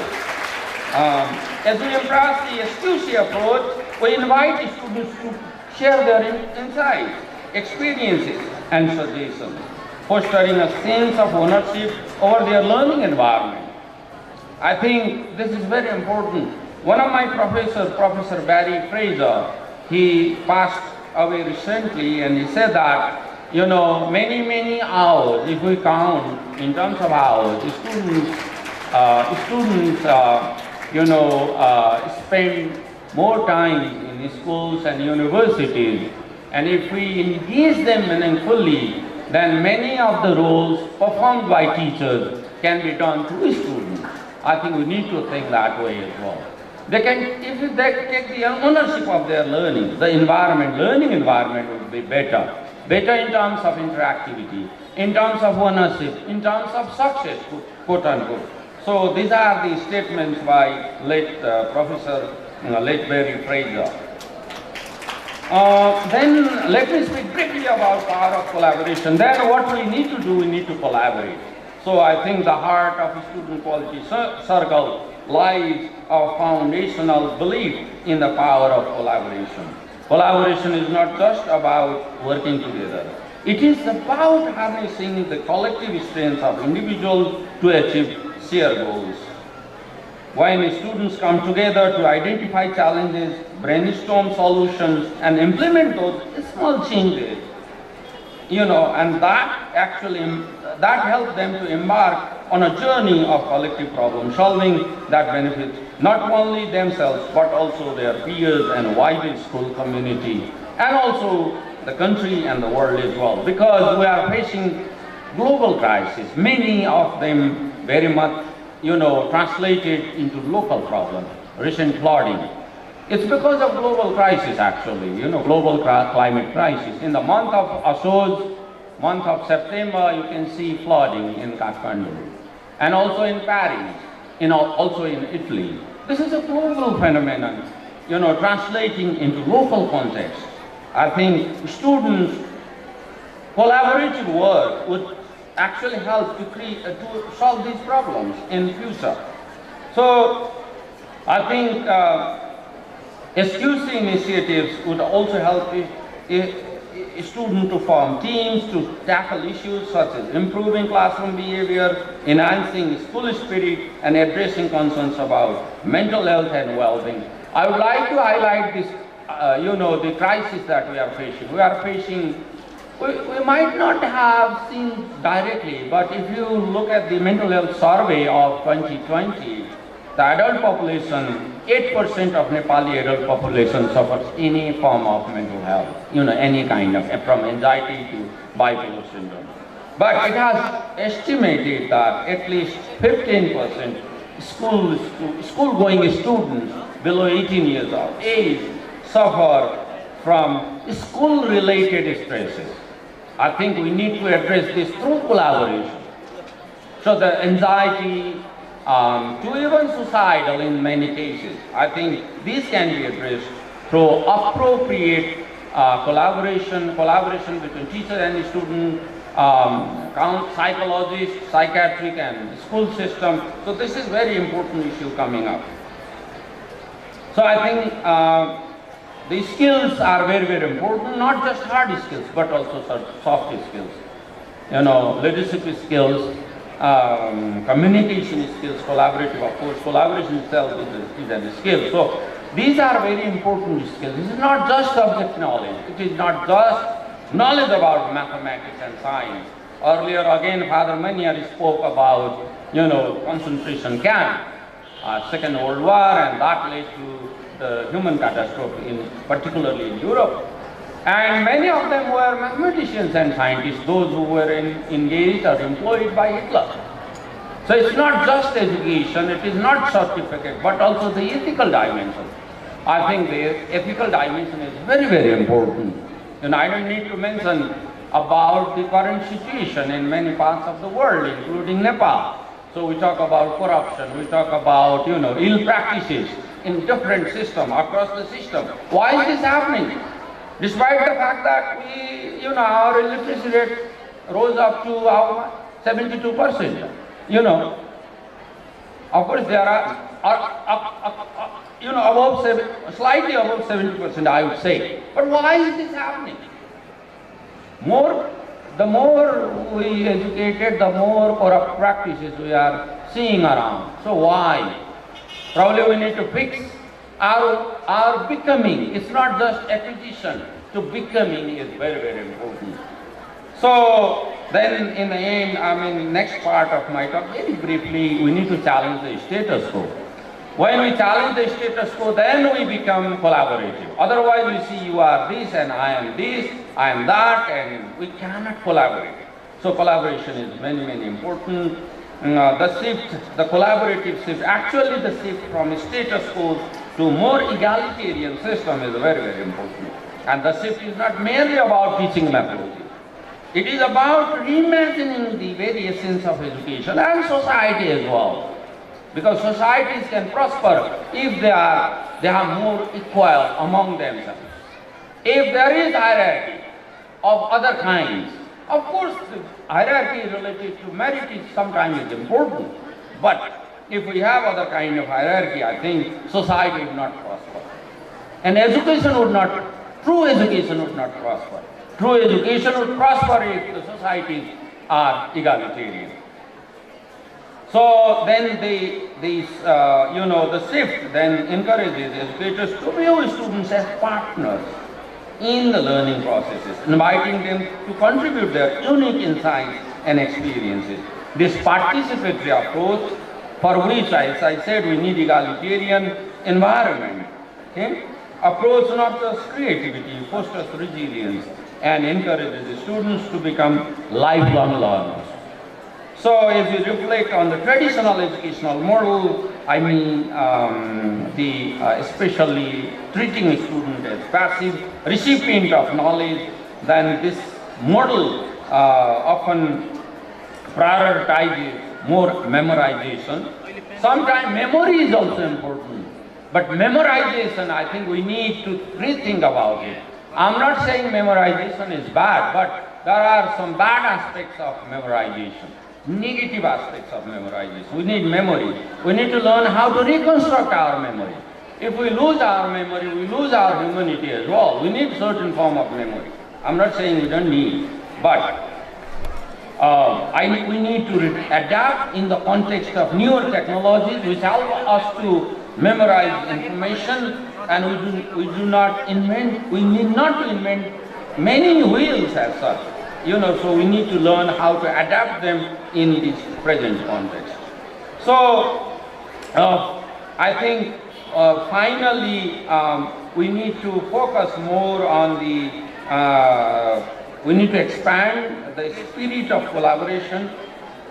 As we embrace the SQC approach, we invite students to share their insights, experiences, and suggestions, fostering a sense of ownership over their learning environment. I think this is very important. One of my professors, Professor Barry Fraser, he passed away recently, and he said that, many hours, if we count in terms of hours, students spend more time in schools and universities, and if we engage them meaningfully, then many of the roles performed by teachers can be done through students. I think we need to think that way as well. If they take the ownership of their learning, the learning environment would be better in terms of interactivity, in terms of ownership, in terms of success, quote unquote. So these are the statements by late Professor Barry Fraser. Then let me speak briefly about power of collaboration. Then what we need to do, we need to collaborate. So I think the heart of Student Quality Circle lies our foundational belief in the power of collaboration. Collaboration is not just about working together. It is about harnessing the collective strength of individuals to achieve shared goals. When students come together to identify challenges, brainstorm solutions, and implement those small changes, and that helps them to embark on a journey of collective problem solving that benefits not only themselves but also their peers and wider school community, and also the country and the world as well. Because we are facing global crises, many of them very much translated into local problems. Recent flooding. It's because of global crisis actually, global climate crisis. In the month of Ashoj, month of September, you can see flooding in Kathmandu. And also in Paris, also in Italy. This is a global phenomenon, translating into local context. I think students' collaborative work would actually help to solve these problems in future. So I think SQC initiatives would also help a student to form teams to tackle issues such as improving classroom behavior, enhancing school spirit, and addressing concerns about mental health and well-being. I would like to highlight this, the crisis that we are facing. We might not have seen directly, but if you look at the mental health survey of 2020, the adult population, 8% of Nepali adult population suffers any form of mental health, any kind of, from anxiety to bipolar syndrome. But it has estimated that at least 15% school-going students below 18 years of age suffer from school-related stresses. I think we need to address this through collaboration. So the anxiety, to even suicidal in many cases, I think these can be addressed through appropriate collaboration between teacher and student, psychologists, psychiatric and school system. So this is very important issue coming up. So I think the skills are very, very important, not just hard skills, but also soft skills. Leadership skills, communication skills, collaborative, of course, collaboration itself is a skill. So these are very important skills. This is not just subject knowledge. It is not just knowledge about mathematics and science. Earlier again, Father Maniyar spoke about, concentration camp, Second World War, and that led to the human catastrophe, particularly in Europe. And many of them were mathematicians and scientists, those who were engaged or employed by Hitler. So it's not just education, it is not certificate, but also the ethical dimension. I think the ethical dimension is very, very important. I don't need to mention about the current situation in many parts of the world, including Nepal. So we talk about corruption, we talk about, ill practices in different systems, across the system. Why is this happening? Despite the fact that our illiteracy rate rose up to 72%, Of course, there are slightly above 70%, I would say. But why is this happening? The more we educated, the more corrupt practices we are seeing around. So why? Probably we need to fix our becoming. It's not just acquisition. To becoming is very, very important. So then in the end, next part of my talk, very briefly, we need to challenge the status quo. When we challenge the status quo, then we become collaborative. Otherwise, we see you are this and I am this, I am that, and we cannot collaborate. So collaboration is very, very important. The collaborative shift, actually the shift from status quo to more egalitarian system is very, very important. And the shift is not merely about teaching methodology. It is about reimagining the very essence of education and society as well. Because societies can prosper if they are more equal among themselves. If there is hierarchy of other kinds, of course the hierarchy related to merit is sometimes important, but if we have other kind of hierarchy, I think society would not prosper. And education would not, true education would not prosper. True education would prosper if the societies are egalitarian. So then the shift then encourages educators to view students as partners in the learning processes, inviting them to contribute their unique insights and experiences. This participatory approach, for which as I said we need egalitarian environment, okay? Approach not just creativity, fosters resilience and encourages the students to become lifelong learners. So as we reflect on the traditional educational model, I mean especially treating a student as passive recipient of knowledge, then this model often prioritizes more memorization. Sometimes memory is also important, but memorization, I think we need to rethink about it. I'm not saying memorization is bad, but there are some bad aspects of memorization. Negative aspects of memorization. We need memory. We need to learn how to reconstruct our memory. If we lose our memory, we lose our humanity as well. We need certain form of memory. I'm not saying we don't need, but we need to adapt in the context of newer technologies which help us to memorize information, and we need not to invent many wheels as such. So we need to learn how to adapt them in this present context. So I think finally we need to focus more on we need to expand the spirit of collaboration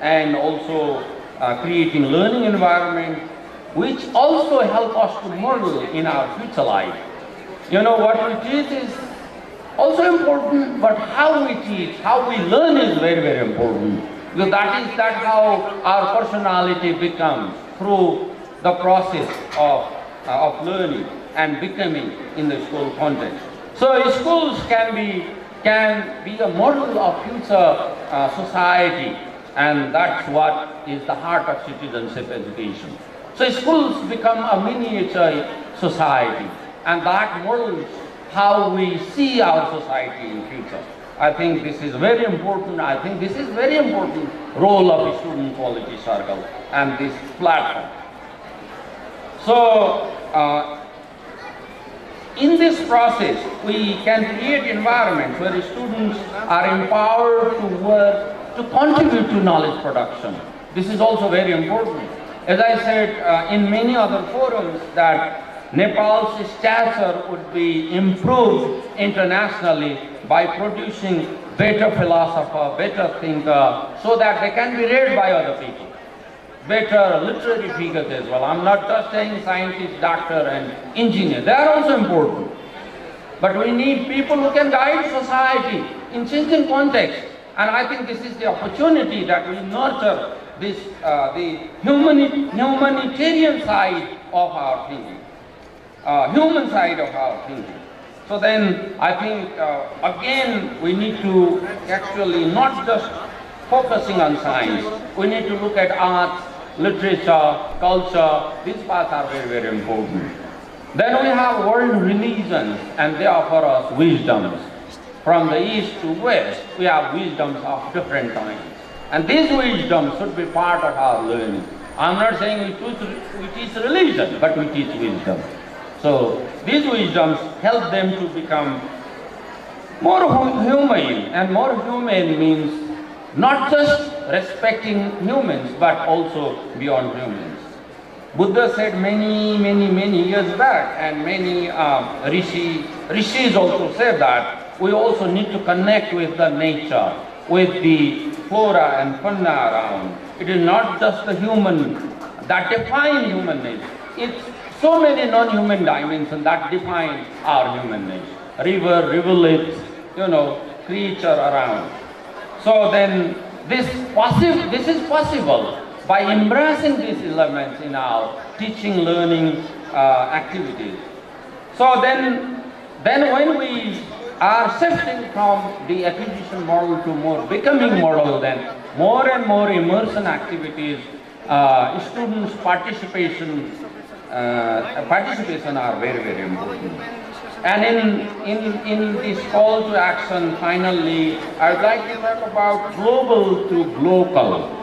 and also creating learning environment which also help us to model in our future life. What we teach is also important, but how we teach, how we learn is very, very important. Because that's how our personality becomes through the process of learning and becoming in the school context. So schools can be a model of future society, and that's what is the heart of citizenship education. So schools become a miniature society, and that models how we see our society in future. I think this is very important. I think this is very important role of a student quality circle and this platform. So in this process, we can create environments where students are empowered to work, to contribute to knowledge production. This is also very important. As I said in many other forums that Nepal's stature would be improved internationally by producing better philosopher, better thinker, so that they can be read by other people. Better literary figures as well. I'm not just saying scientist, doctor and engineer. They are also important. But we need people who can guide society in changing context. And I think this is the opportunity that we nurture this, the humanitarian side of our thinking. Human side of our thinking. So then I think again we need to actually not just focusing on science, we need to look at arts, literature, culture. These parts are very, very important. Then we have world religions, and they offer us wisdoms. From the east to west, we have wisdoms of different kinds. And these wisdoms should be part of our learning. I'm not saying we teach religion, but we teach wisdom. So these wisdoms help them to become more humane, and more humane means not just respecting humans, but also beyond humans. Buddha said many years back, and many rishis also said that we also need to connect with the nature, with the flora and fauna around. It is not just the human that define human nature. It's so many non-human dimensions that define our human nature. River, rivulets, creature around. So then this is possible by embracing these elements in our teaching, learning activities. So then Then when we are shifting from the acquisition model to more becoming model, then more and more immersion activities, students' participation are very, very important. And in this call to action, finally, I would like to talk about global to local.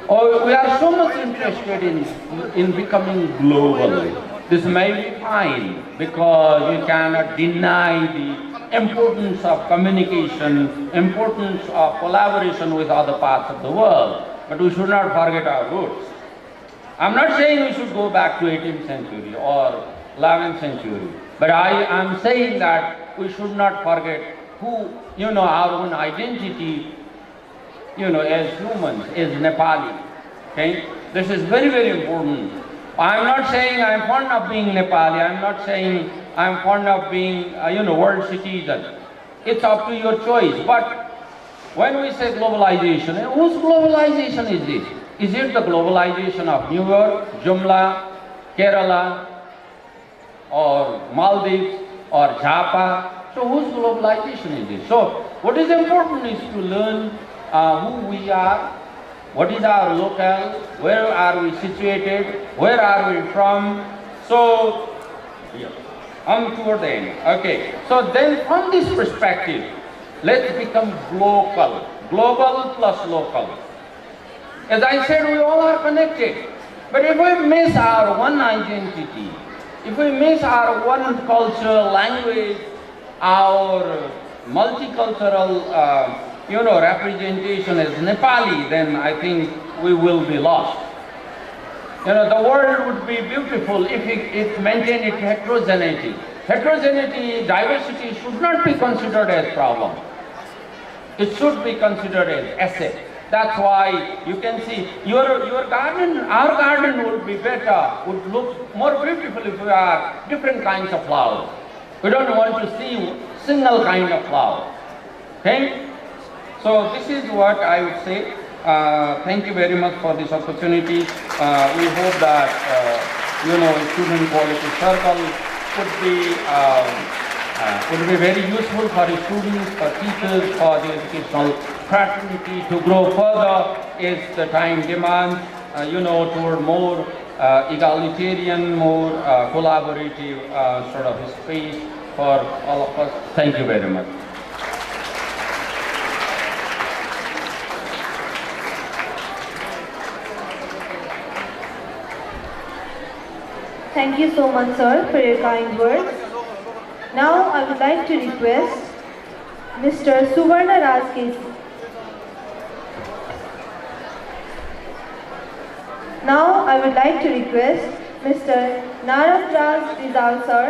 Oh, we are so much interested in becoming global. This may be fine because you cannot deny the importance of communication, importance of collaboration with other parts of the world. But we should not forget our roots. I'm not saying we should go back to 18th century or 11th century, but I am saying that we should not forget who, our own identity, as humans, as Nepali. Okay? This is very, very important. I'm not saying I'm fond of being Nepali. I'm not saying I'm fond of being, world citizen. It's up to your choice. But when we say globalization, whose globalization is this? Is it the globalization of New York, Jumla, Kerala, or Maldives, or Japa? So whose globalization is this? So what is important is to learn who we are, what is our locale, where are we situated, where are we from. So, I'm toward the end. Okay, so then from this perspective, let's become local, global plus local. As I said, we all are connected. But if we miss our one identity, if we miss our one culture, language, our multicultural representation as Nepali, then I think we will be lost. The world would be beautiful if it maintained its heterogeneity. Heterogeneity, diversity should not be considered as problem. It should be considered as asset. That's why you can see your garden, our garden would be better, would look more beautiful if we are different kinds of flowers. We don't want to see single kind of flower. Okay? So this is what I would say. Thank you very much for this opportunity. We hope that student quality circle would be very useful for the students, for teachers, for the educational fraternity to grow further as the time demands. Toward more egalitarian, more collaborative sort of space for all of us. Thank you very much. Thank you so much, sir, for your kind words. Now I would like to request Mr. Suvarna Rajkesi. Now I would like to request Mr. Narad Raj Rizal, sir,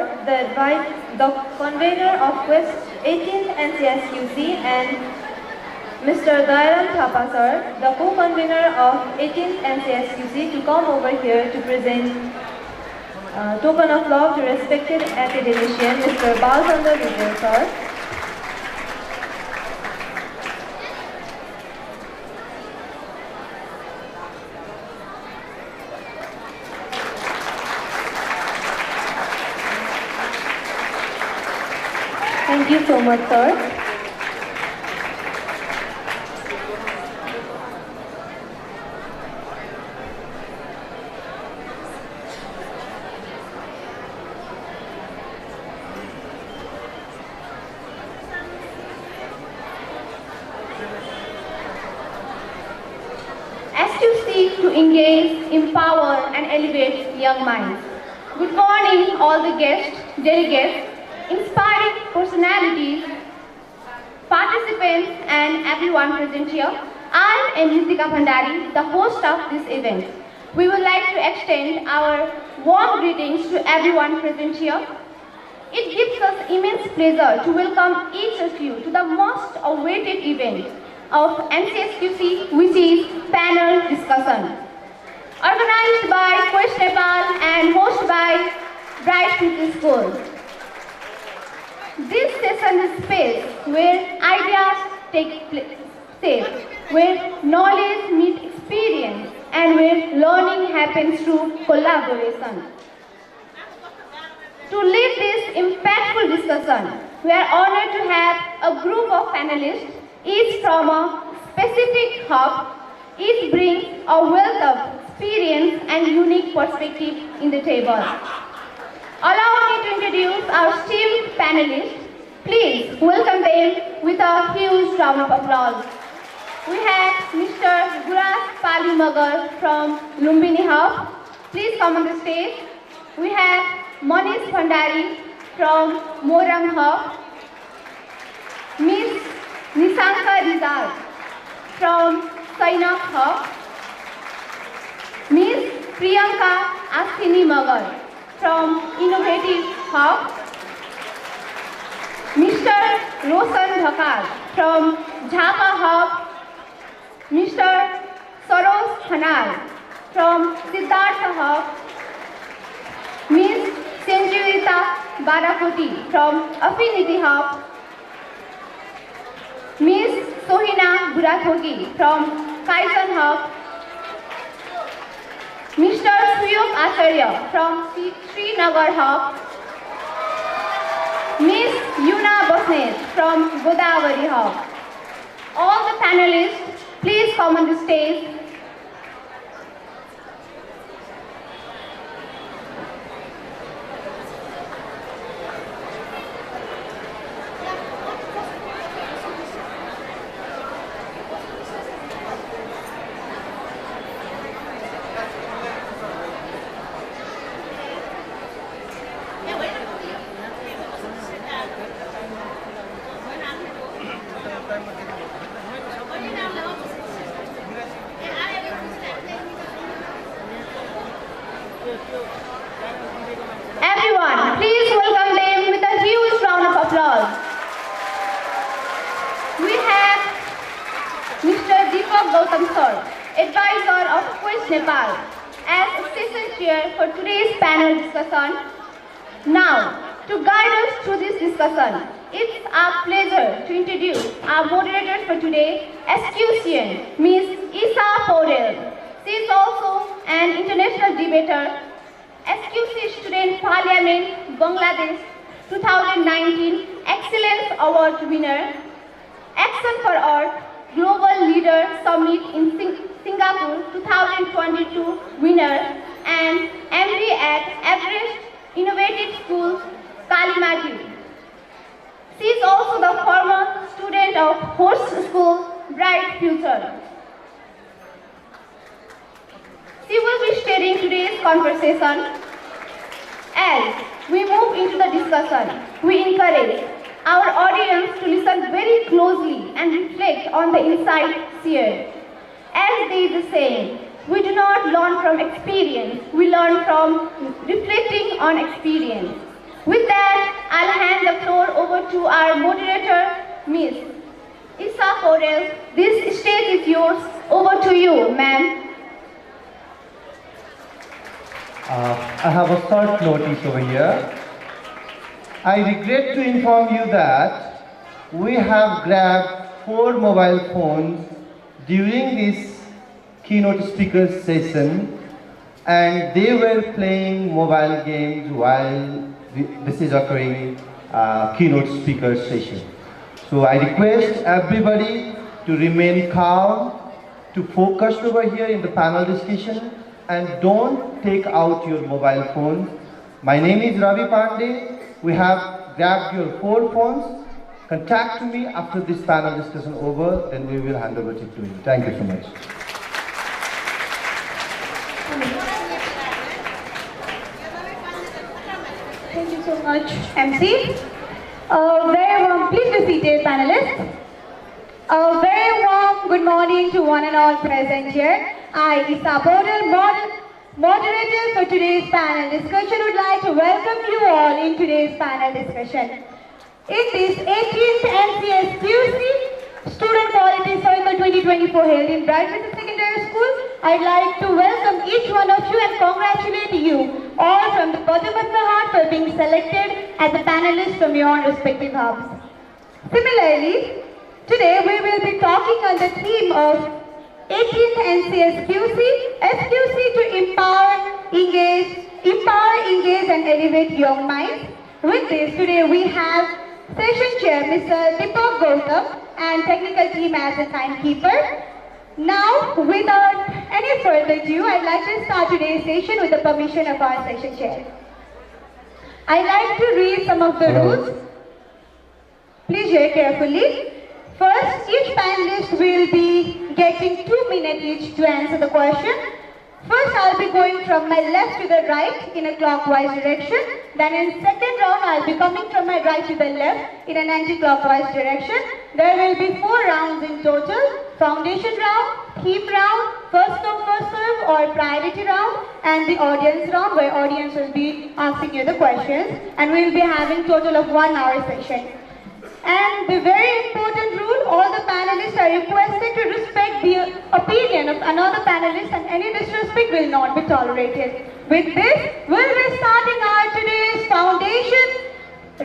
the convener of Quest 18th NCSQC, and Mr. Dairam Thapa, sir, the co-convener of 18th NCSQC, to come over here to present token of love to respected academician Mr. Balchandra Luitel, sir. Thank you so much, sir. To engage, empower and elevate young minds. Good morning all the guests, delegates, inspiring personalities, participants and everyone present here. I am Ritika Bhandari, the host of this event. We would like to extend our warm greetings to everyone present here. It gives us immense pleasure to welcome each of you to the most awaited event of NCSQC, which is panel discussion. Organized by Quest Nepal and hosted by Bright Future School. This session is space where ideas take place, where knowledge meets experience, and where learning happens through collaboration. To lead this impactful discussion, we are honored to have a group of panelists, each from a specific hub. Each brings a wealth of experience and unique perspective in the table. Allow me to introduce our esteemed panelists. Please welcome them with a huge round of applause. We have Mr. Guras Pali Magar from Lumbini Hub. Please come on the stage. We have Manish Bhandari from Morang Hub. Ms. Nisanka Rizal from Sainak Hub. Ms. Priyanka Asthini Magar from Innovative Hub. Mr. Roshan Dhakal from Jhaka Hub. Mr. Sarosh Khanal from Siddhartha Hub. Ms. Sanjivita Barakoti from Affinity Hub. Ms. Sohina Burathogi from Kaizen Hub. Mr. Suyok Acharya from Srinagar Hub. Ms. Yuna Bosnet from Godavari Hub. All the panelists, please come on the stage. Everyone, please welcome them with a huge round of applause. We have Mr. Deepak Gautam Sir, advisor of Quest Nepal, as session chair for today's panel discussion. Now, to guide us through this discussion, it's our pleasure to introduce our moderators for today, SQCN, Ms. Isa Paurel. She is also an international debater, SQC Student Parliament Bangladesh 2019 Excellence Award winner, Action for Earth Global Leader Summit in Singapore 2022 winner, and MD at Everest Innovative School, Kalimati. She is also the former student of Host School, Bright Future. She will be steering today's conversation. As we move into the discussion, we encourage our audience to listen very closely and reflect on the insights shared. As there is a saying, we do not learn from experience, we learn from reflecting on experience. With that, I'll hand the floor over to our moderator, Ms. Isa Paurel. This stage is yours. Over to you, ma'am. I have a third notice over here. I regret to inform you that we have grabbed 4 mobile phones during this keynote speaker session, and they were playing mobile games while this is occurring keynote speaker session. So I request everybody to remain calm, to focus over here in the panel discussion, and don't take out your mobile phones. My name is Ravi Pandey. We have grabbed your 4 phones. Contact me after this panel discussion over, then we will hand over to you. Thank you so much. Thank you so much, MC. Very warm, please be seated, panelists. A very warm good morning to one and all present here. I, Isa Paurel, moderator for today's panel discussion, would like to welcome you all in today's panel discussion. In this 18th NCSQC Student Quality Circle 2024 held in Brighton Secondary School, I'd like to welcome each one of you and congratulate you all from the bottom of my heart for being selected as a panelist from your respective hubs. Similarly, today we will be talking on the theme of 18th NCSQC, SQC to empower, engage and elevate young minds. With this, today we have Session Chair Mr. Deepak Gautam and technical team as a timekeeper. Now, without any further ado, I'd like to start today's session with the permission of our Session Chair. I'd like to read some of the rules. Please hear carefully. First, each panelist will be getting 2 minutes each to answer the question. First, I'll be going from my left to the right in a clockwise direction. Then in second round, I'll be coming from my right to the left in an anti-clockwise direction. There will be 4 rounds in total. Foundation round, theme round, first come first serve or priority round, and the audience round where audience will be asking you the questions, and we'll be having total of 1 hour session. And the very important rule, all the panelists are requested to respect the opinion of another panelist, and any disrespect will not be tolerated. With this, we'll be starting our today's foundation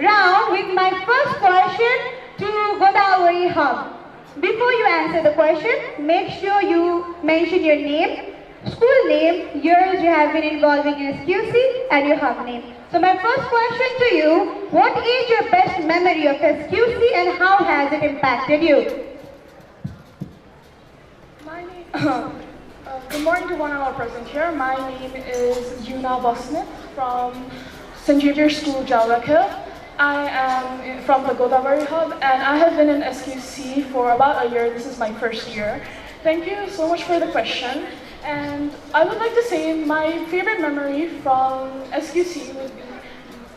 round with my first question to Godavari Hub. Before you answer the question, make sure you mention your name, school name, years you have been involving in SQC, and your hub name. So my first question to you, what is your best memory of SQC and how has it impacted you? Good morning to one of our present here. My name is Yuna Bosnit from St. Xavier School, Jalbagh Hill. I am from the Godavari Hub and I have been in SQC for about a year. This is my first year. Thank you so much for the question. And I would like to say my favorite memory from SQC would be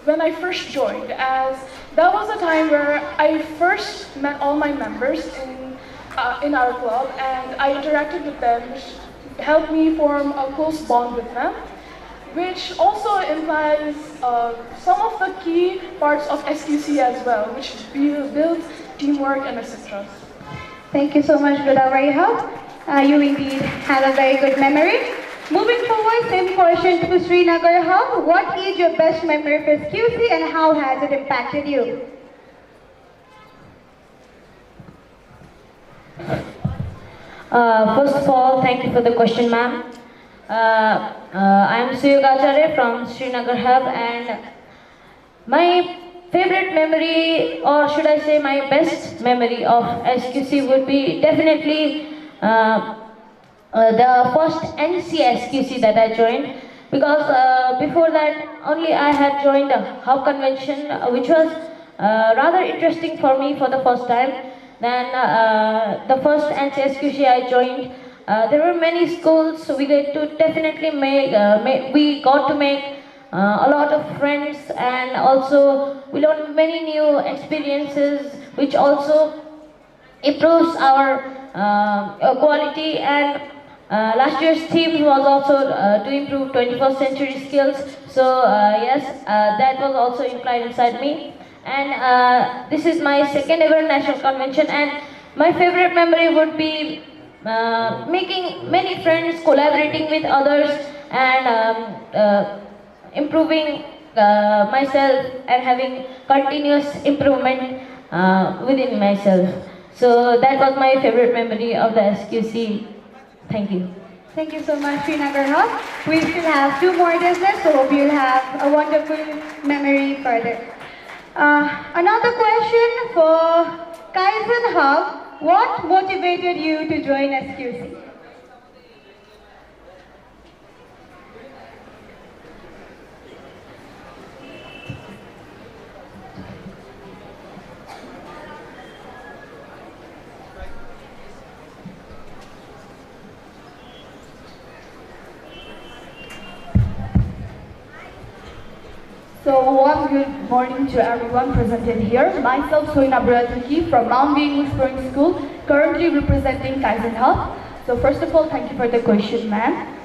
when I first joined, as that was a time where I first met all my members in our club, and I interacted with them, which helped me form a close bond with them, which also implies some of the key parts of SQC as well, which builds teamwork and etc. Thank you so much, Godavari Hub. You indeed have a very good memory. Moving forward, same question to Srinagar Hub. What is your best memory of SQC and how has it impacted you? First of all, thank you for the question, ma'am. I am Suyogacharya from Srinagar Hub, and my favorite memory, or should I say my best memory of SQC would be definitely the first NCSQC that I joined, because before that only I had joined a hub convention, which was rather interesting for me for the first time. Then the first NCSQC I joined, there were many schools, so we got to definitely make a lot of friends, and also we learned many new experiences, which also improves our quality. And last year's theme was also to improve 21st century skills. So yes, that was also implied inside me. And this is my second ever national convention, and my favorite memory would be making many friends, collaborating with others, and improving myself and having continuous improvement within myself. So that was my favorite memory of the SQC. Thank you. Thank you so much, Srinagar Hub. We still have 2 more days left, so hope you'll have a wonderful memory further. Another question for Kaizen Hub. What motivated you to join SQC? So, one good morning to everyone presented here. Myself, Soina Buratiki from Mount Being Spring School, currently representing Kaizen Hub. So, first of all, thank you for the question, ma'am.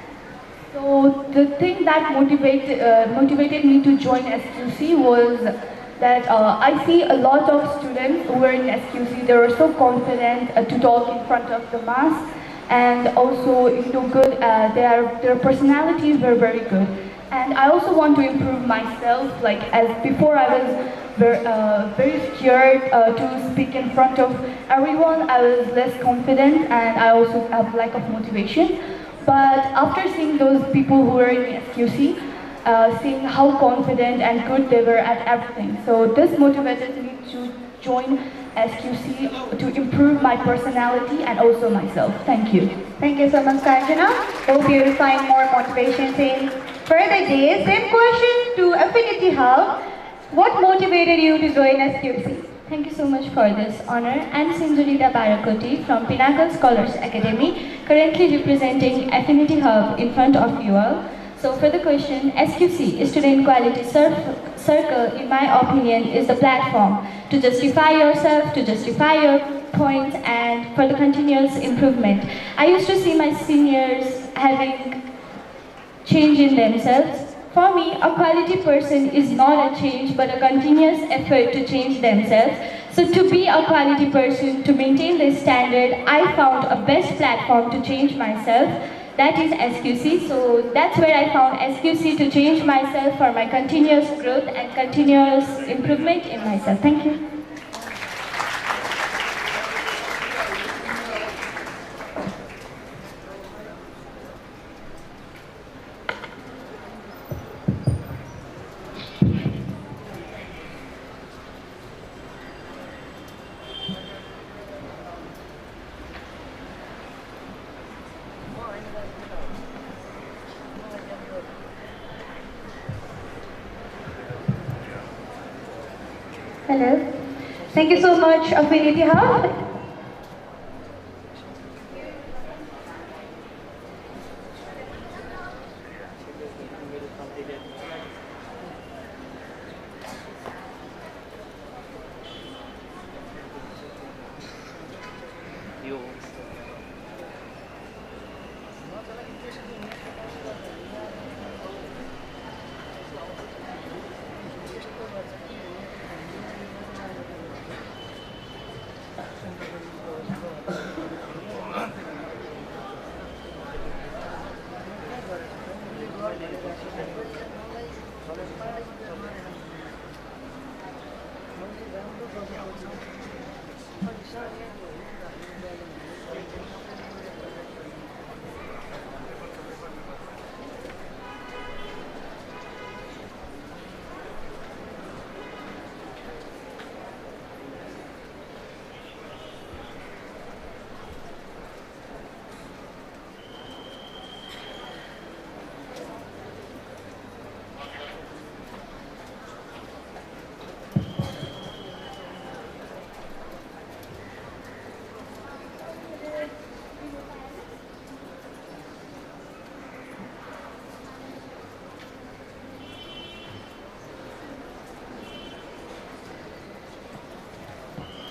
So, the thing that motivated me to join SQC was that I see a lot of students who were in SQC. They were so confident to talk in front of the mass, and also, good. Their personalities were very good. And I also want to improve myself. Like as before, I was very scared to speak in front of everyone. I was less confident, and I also have lack of motivation. But after seeing those people who were in SQC, seeing how confident and good they were at everything, so this motivated me to join SQC to improve my personality and also myself. Thank you. Thank you so much, Kanjana. Hope you will find more motivation in further days. Same question to Affinity Hub. What motivated you to join SQC? Thank you so much for this honor. I'm Sinjulita Barakoti from Pinnacle Scholars Academy, currently representing Affinity Hub in front of you all. So for the question, SQC, Student Quality Circle, in my opinion, is the platform to justify yourself, to justify your points, and for the continuous improvement. I used to see my seniors having change in themselves. For me, a quality person is not a change, but a continuous effort to change themselves. So to be a quality person, to maintain this standard, I found a best platform to change myself. That is SQC. So that's where I found SQC to change myself for my continuous growth and continuous improvement in myself. Thank you. Hello. Thank you so much, Affinity Hub.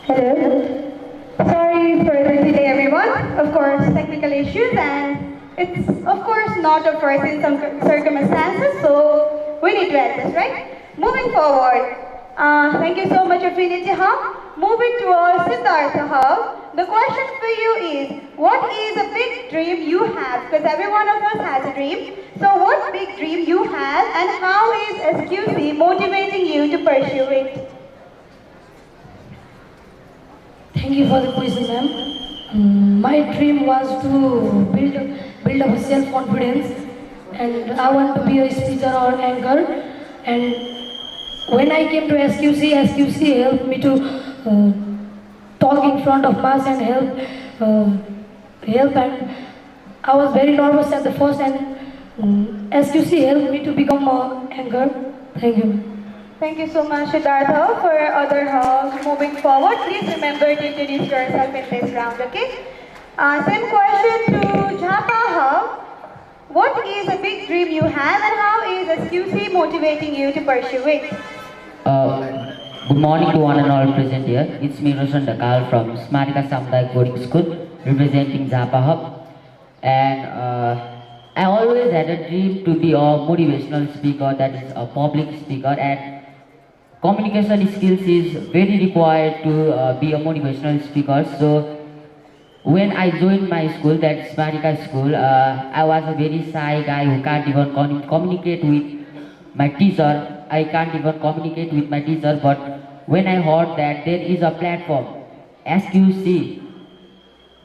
Hello. Sorry for the delay, everyone. Of course, technical issues, and it's of course not a first in some circumstances, so we need to adjust, right? Moving forward, thank you so much, Affinity Hub. Moving to our Siddhartha Hub, the question for you is, what is a big dream you have? Because every one of us has a dream. So what big dream you have, and how is SQC motivating you to pursue it? Thank you for the question, ma'am. My dream was to build up self-confidence, and I want to be a speaker or anchor. And when I came to SQC helped me to talk in front of mass and help. And I was very nervous at the first, and SQC helped me to become an anchor. Thank you. Thank you so much, Siddhartha. For other hubs, moving forward, please remember to introduce yourself in this round, okay? Same question to Japa Hub. What is a big dream you have, and how is SQC motivating you to pursue it? Good morning to one and all present here. It's me, Roshan Dakal from Smarika Samudayak Boarding School, representing Japa Hub. And I always had a dream to be a motivational speaker, that is a public speaker, and communication skills is very required to be a motivational speaker. So when I joined my school, that Smarika school, I was a very shy guy who can't even communicate with my teacher. I can't even communicate with my teacher, but when I heard that there is a platform, SQC,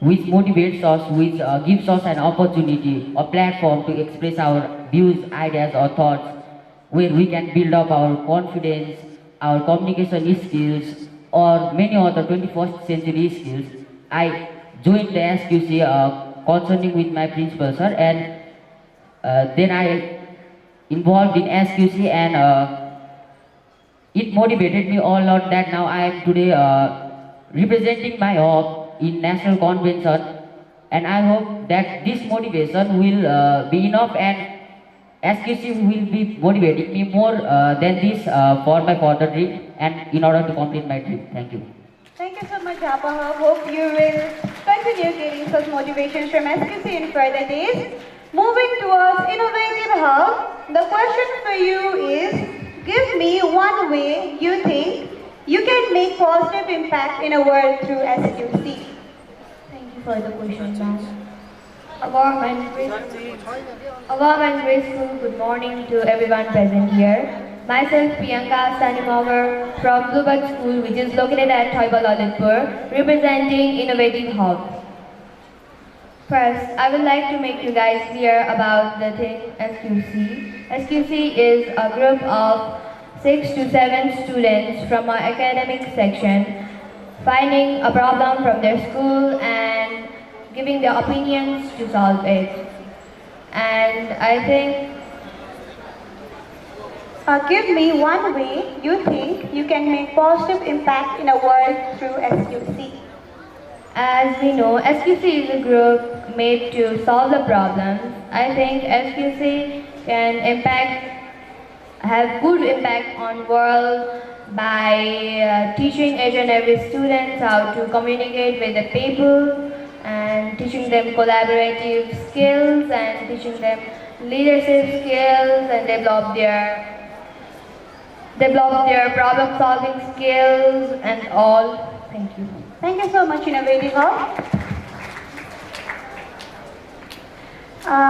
which motivates us, which gives us an opportunity, a platform to express our views, ideas or thoughts, where we can build up our confidence, our communication skills, or many other 21st century skills. I joined the SQC concerning with my principal sir, and then I involved in SQC, and it motivated me a lot that now I am today representing my hub in national convention, and I hope that this motivation will be enough, and SQC will be motivating me more than this for my further dream and in order to complete my dream. Thank you. Thank you so much, Apaha. Hope you will continue getting such motivations from SQC in further days. Moving towards Innovative Hub, the question for you is, give me one way you think you can make positive impact in a world through SQC. Thank you for the question, ma'am. A warm and graceful good morning to everyone present here. Myself, Priyanka Sanimover from Bluebird School, which is located at Thoiba, Lalitpur, representing Innovative Hub. First, I would like to make you guys clear about the thing SQC. SQC is a group of 6 to 7 students from our academic section finding a problem from their school and giving their opinions to solve it. And I think... give me one way you think you can make positive impact in a world through SQC. As we know, SQC is a group made to solve the problems. I think SQC can have good impact on world by teaching each and every student how to communicate with the people, and teaching them collaborative skills, and teaching them leadership skills, and develop their problem solving skills and all. Thank you. Thank you so much, Innovative Hub.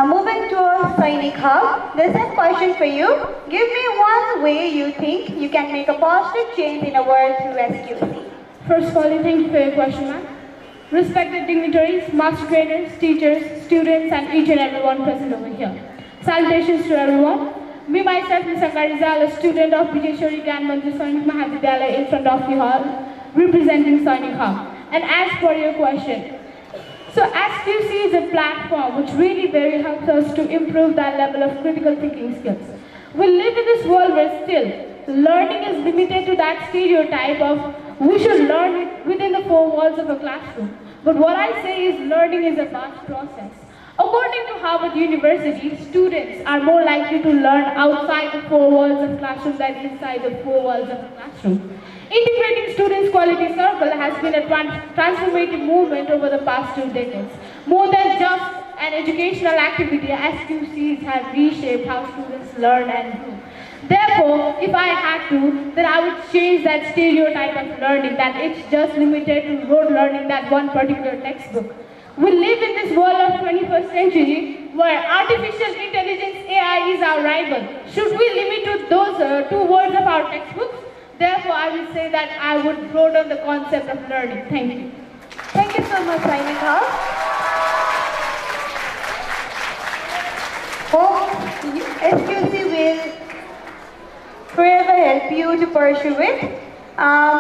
Moving to our Sainik Hub, there's a question for you. Give me one way you think you can make a positive change in a world through SQC. First of all, thank you for your question, ma'am. Respected dignitaries, master trainers, teachers, students, and each and everyone present over here. Salutations to everyone. Me myself, Ms. Rizal, a student of Vijeshwari Kathmandu Sainik Mahavidyalaya in front of you all, representing Sainik Hub. And as per your question, so SQC is a platform which really very helps us to improve that level of critical thinking skills. We live in this world where still learning is limited to that stereotype of we should learn it within the four walls of a classroom. But what I say is learning is a vast process. According to Harvard University, students are more likely to learn outside the four walls of classroom than inside the four walls of a classroom. Integrating Students' Quality Circle has been a transformative movement over the past 2 decades. More than just an educational activity, SQCs have reshaped how students learn and do. Therefore, if I had to, then I would change that stereotype of learning, that it's just limited to rote learning that one particular textbook. We live in this world of 21st century where artificial intelligence, AI, is our rival. Should we limit to those 2 words of our textbooks? Therefore, I will say that I would broaden the concept of learning. Thank you. Thank you so much, Sainika. Hope SQC will forever help you to pursue it.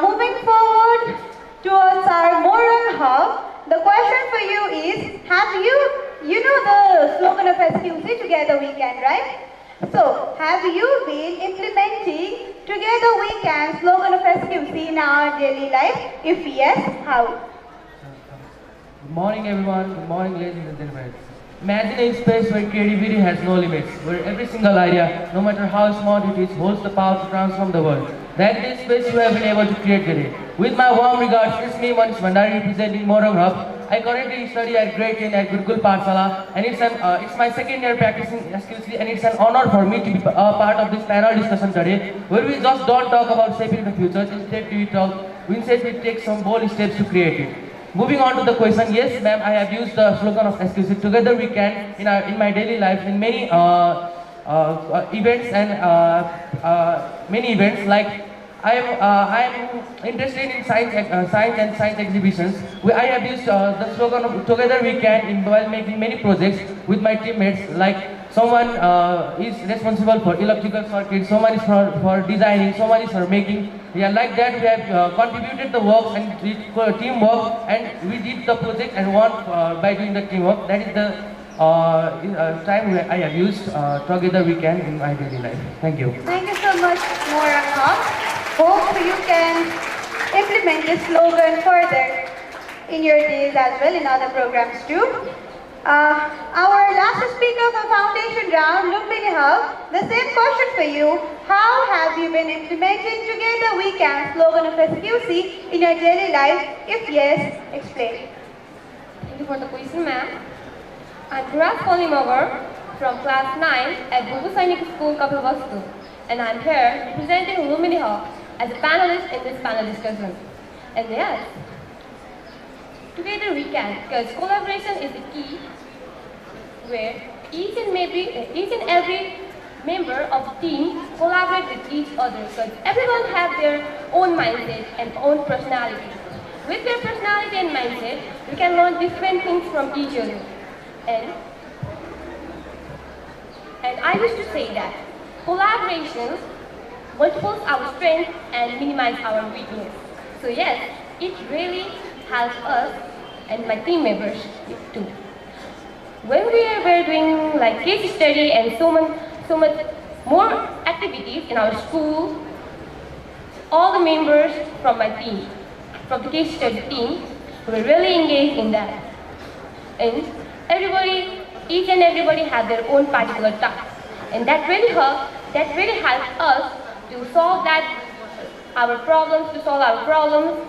Moving forward towards our moral hub, the question for you is, you know the slogan of SQC, Together We Can, right? So, have you been implementing Together We Can slogan of SQC in our daily life? If yes, how? Good morning everyone, good morning ladies and gentlemen. Imagine a space where creativity has no limits, where every single idea, no matter how small it is, holds the power to transform the world. That is the space you have been able to create today. With my warm regards, it's me Manish Bhandari representing Morang Hub. I currently study at grade 10 at Gurukul Pathshala, and it's my second year practicing SQC, and it's an honor for me to be a part of this panel discussion today, where we just don't talk about shaping the future, instead we take some bold steps to create it. Moving on to the question, yes, ma'am, I have used the slogan of SQC, together we can, in my daily life, in many events and many events like I am interested in science and science exhibitions. I have used the slogan of together we can while making many projects with my teammates. Like someone is responsible for electrical circuits, someone is for designing, someone is for making. Yeah, like that we have contributed the works and did teamwork, and we did the project and won by doing the teamwork. That is the time I have used together we can in my daily life. Thank you. Thank you so much, Morang. Hope you can implement this slogan further in your days as well, in other programs too. Our last speaker for foundation round, Lumbini Hub, the same question for you. How have you been implementing Together We Can slogan of SQC in your daily life? If yes, explain. Thank you for the question, ma'am. I'm Kuras Polimogar from class 9 at Bubu Sainik School, Kapilvastu, and I'm here representing Lumbini Hub as a panelist in this panel discussion. And yes, together we can, because collaboration is the key, where each and every member of the team collaborate with each other, because everyone have their own mindset and own personality. With their personality and mindset, we can learn different things from each other. And I wish to say that collaboration multiples our strength and minimize our weakness. So yes, it really helps us and my team members too. When we were doing like case study and so much more activities in our school, all the members from my team, from the case study team, were really engaged in that. And each and everybody had their own particular task, and that really helped us to solve our problems,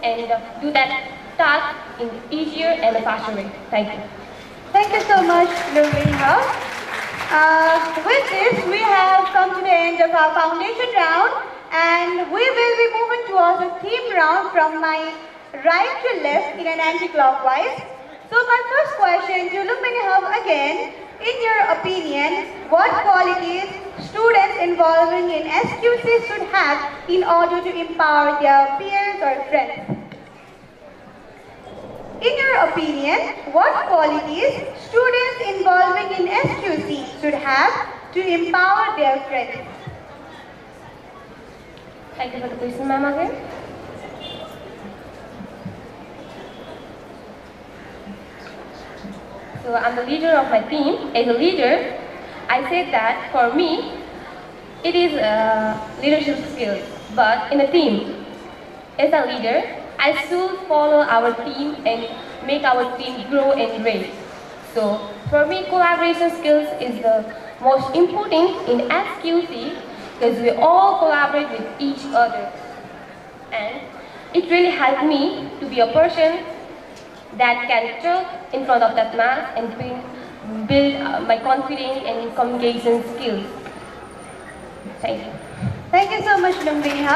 and do that task in easier and a faster way. Thank you. Thank you so much, Lumbini. With this, we have come to the end of our foundation round, and we will be moving towards a theme round from my right to left in an anti-clockwise. So my first question to Lumbini again, in your opinion, what qualities students involving in SQC should have in order to empower their peers or friends? In your opinion, what qualities students involving in SQC should have to empower their friends? Thank you for the question, ma'am, again. So I'm the leader of my team. As a leader, I said that for me, it is leadership skills. But in a team, as a leader, I should follow our team and make our team grow and raise. So for me, collaboration skills is the most important in SQC, because we all collaborate with each other. And it really helped me to be a person that can talk in front of that mass and build my confidence and communication skills. Thank you. Thank you so much, Lumbini.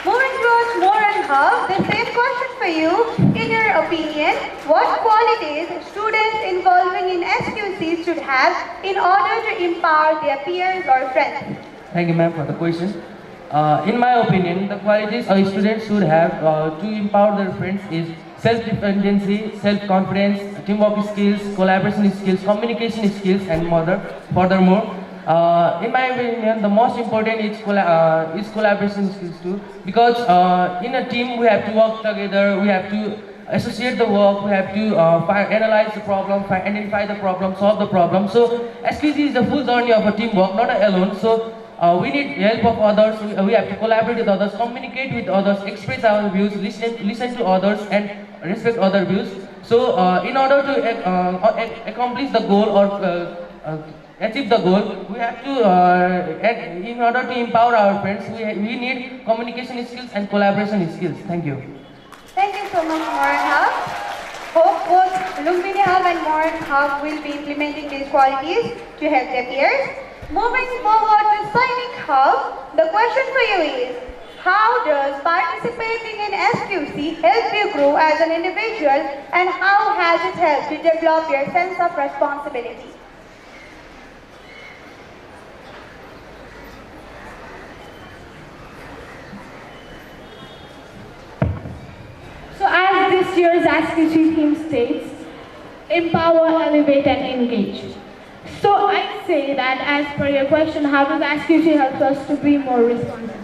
Moving towards Moran Hub, the same question for you. In your opinion, what qualities students involving in SQC should have in order to empower their peers or friends? Thank you, ma'am, for the question. In my opinion, the qualities a student should have to empower their friends is self-dependency, self-confidence, teamwork skills, collaboration skills, communication skills, and furthermore, in my opinion, the most important is collaboration skills too. Because in a team, we have to work together, we have to associate the work, we have to analyze the problem, identify the problem, solve the problem. So SQC is the full journey of a teamwork, not alone. So we need help of others, we have to collaborate with others, communicate with others, express our views, listen to others, and respect other views. So in order to accomplish the goal or achieve the goal, we have to, in order to empower our friends, we need communication skills and collaboration skills. Thank you. Thank you so much, Moran. Hope both Lumbini and Moran will be implementing these qualities to help their peers. Moving forward to Sainik Hub, the question for you is, how does participating in SQC help you grow as an individual, and how has it helped you develop your sense of responsibility? So as this year's SQC theme states, empower, elevate and engage. So I say that as per your question, how does SQC help us to be more responsive?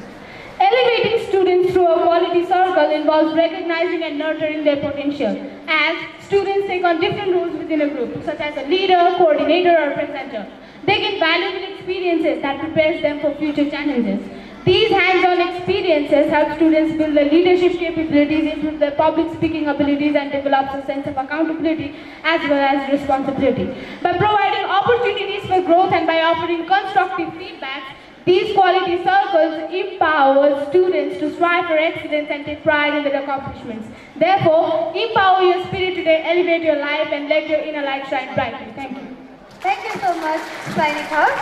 Elevating students through a quality circle involves recognizing and nurturing their potential, as students take on different roles within a group, such as a leader, coordinator or presenter. They get valuable experiences that prepares them for future challenges. These hands-on experiences help students build their leadership capabilities, improve their public speaking abilities and develop a sense of accountability as well as responsibility. By providing opportunities for growth and by offering constructive feedback, these quality circles empower students to strive for excellence and take pride in their accomplishments. Therefore, empower your spirit today, elevate your life and let your inner light shine brightly. Thank you. Thank you so much, Sainik Hub.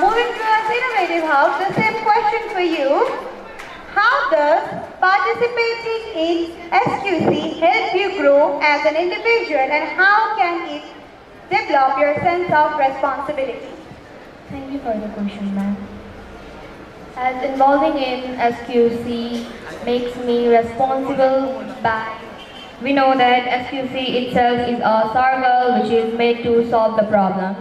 Moving to our innovative hub, the same question for you. How does participating in SQC help you grow as an individual, and how can it develop your sense of responsibility? Thank you for the question, ma'am. As involving in SQC makes me responsible by, we know that SQC itself is a circle which is made to solve the problems,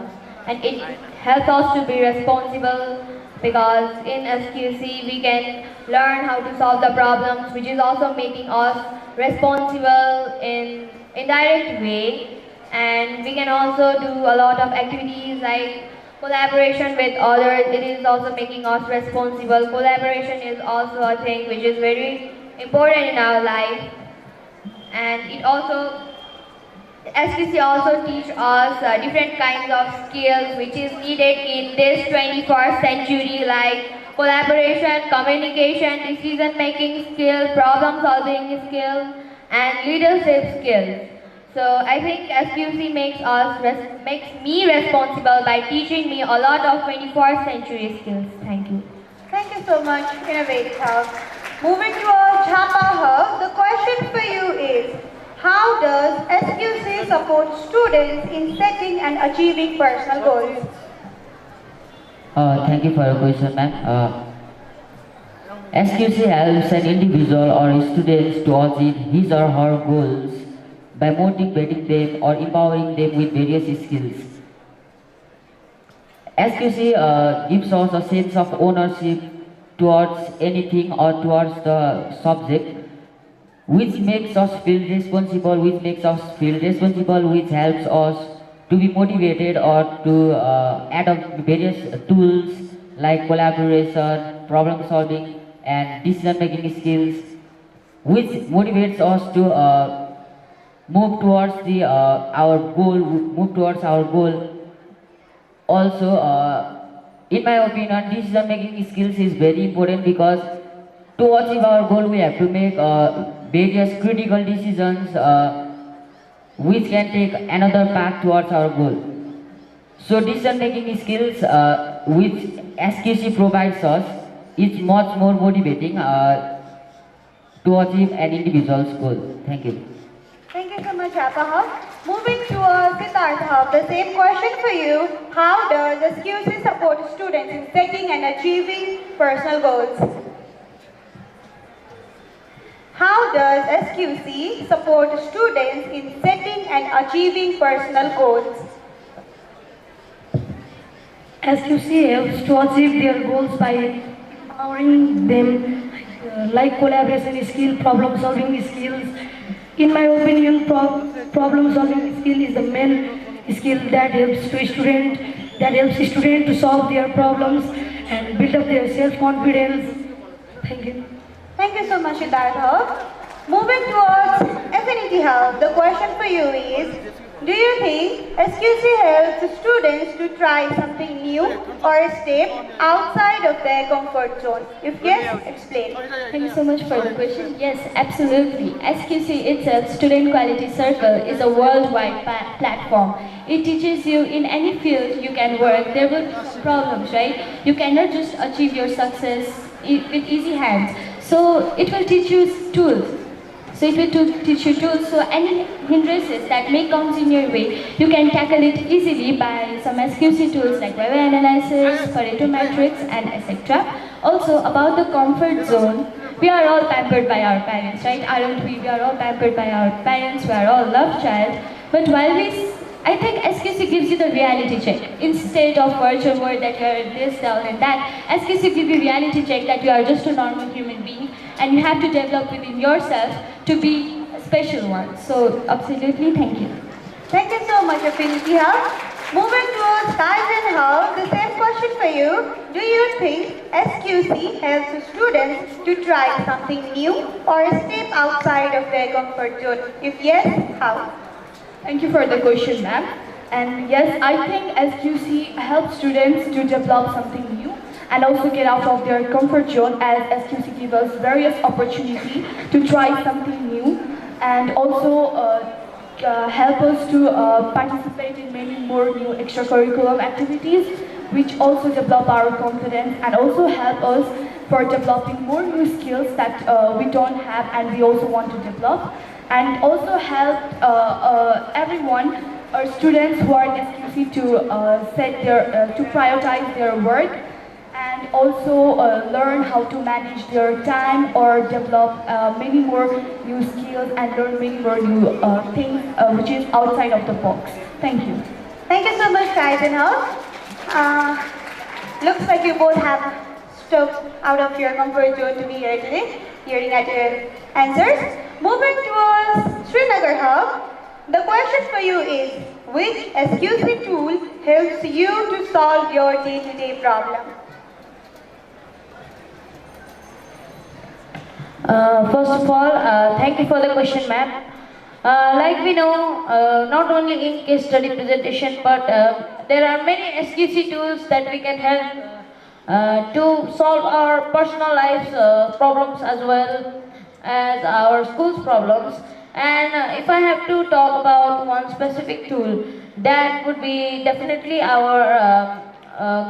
and it helps us to be responsible because in SQC we can learn how to solve the problems, which is also making us responsible in indirect way, and we can also do a lot of activities like collaboration with others. It is also making us responsible. Collaboration is also a thing which is very important in our life, and it also SQC also teach us different kinds of skills which is needed in this 21st century, like collaboration, communication, decision making skills, problem solving skills and leadership skills. So I think SQC makes me responsible by teaching me a lot of 21st century skills. Thank you. Thank you so much, Innovative Hub. Moving to our Jhapa Hub, the question for you is, how does SQC support students in setting and achieving personal goals? Thank you for your question, ma'am. SQC helps an individual or students to achieve his or her goals by motivating them or empowering them with various skills. SQC gives us a sense of ownership towards anything or towards the subject, which makes us feel responsible, which helps us to be motivated or to adopt various tools like collaboration, problem solving and decision making skills, which motivates us to move towards our goal. Also, in my opinion, decision making skills is very important because to achieve our goal we have to make various critical decisions which can take another path towards our goal. So decision making skills which SQC provides us is much more motivating to achieve an individual's goal. Thank you. Thank you so much, Jhapa Hub. Moving to our Siddharth Hub, the same question for you. How does SQC support students in setting and achieving personal goals? How does SQC support students in setting and achieving personal goals? SQC helps to achieve their goals by empowering them, like collaboration skill, problem solving skills. In my opinion, problem solving skill is the main skill that helps students to solve their problems and build up their self-confidence. Thank you. Thank you so much, Siddharth Hub. Moving towards Affinity Hub, the question for you is, do you think SQC helps students to try something new or step outside of their comfort zone? If yes, explain. Thank you so much for the question. Yes, absolutely. SQC itself, Student Quality Circle, is a worldwide platform. It teaches you in any field you can work. There will be some problems, right? You cannot just achieve your success with easy hands. So it will teach you tools. So it will teach you tools, so any hindrances that may come in your way, you can tackle it easily by some SQC tools like web analysis, Pareto matrix, and etc. Also, about the comfort zone, we are all pampered by our parents, right? Aren't we? We are all pampered by our parents, we are all love child. But I think SQC gives you the reality check. Instead of virtual world that you are this, down and that, SQC gives you reality check that you are just a normal human being and you have to develop within yourself to be a special one. So absolutely, thank you. Thank you so much, Affinity Hub. Moving towards Kaizen Hub, the same question for you. Do you think SQC helps students to try something new or step outside of their comfort zone? If yes, how? Thank you for the question, ma'am. And yes, I think SQC helps students to develop something new and also get out of their comfort zone, as SQC gives us various opportunities to try something new and also help us to participate in many more new extracurricular activities, which also develop our confidence and also help us for developing more new skills that we don't have and we also want to develop. And also help everyone or students who are in SQC to to prioritize their work and also learn how to manage their time or develop many more new skills and learn many more new things which is outside of the box. Thank you. Thank you so much, Kaizen Hub. Looks like you both have stepped out of your comfort zone to be here today, hearing at your answers. Moving towards Srinagar Hub, the question for you is, which SQC tool helps you to solve your day-to-day problem? First of all, thank you for the question, ma'am. Like we know, not only in case study presentation, but there are many SQC tools that we can help to solve our personal life problems as well as our school's problems. And if I have to talk about one specific tool, that would be definitely our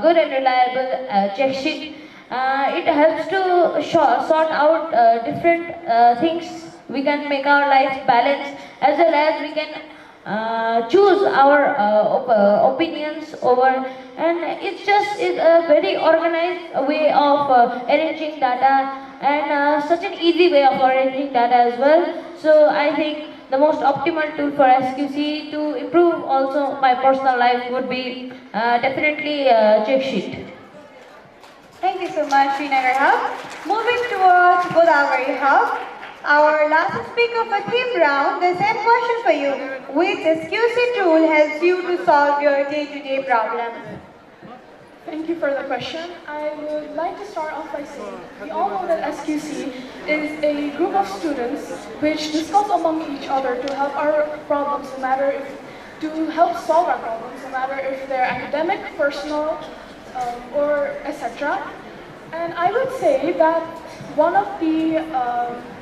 good and reliable check sheet. It helps to sort out different things. We can make our life balanced, as well as we can choose our opinions over, and it's just a very organized way of arranging data, and such an easy way of arranging data as well. So I think the most optimal tool for SQC to improve also my personal life would be definitely check sheet. Thank you so much, Srinagar Hub. Moving towards Godavari Hub, our last speaker for theme round, the same question for you. Which SQC tool helps you to solve your day-to-day problems? Thank you for the question. I would like to start off by saying we all know that SQC is a group of students which discuss among each other to help our problems, to help solve our problems, no matter if they're academic, personal, or etc. And I would say that one of the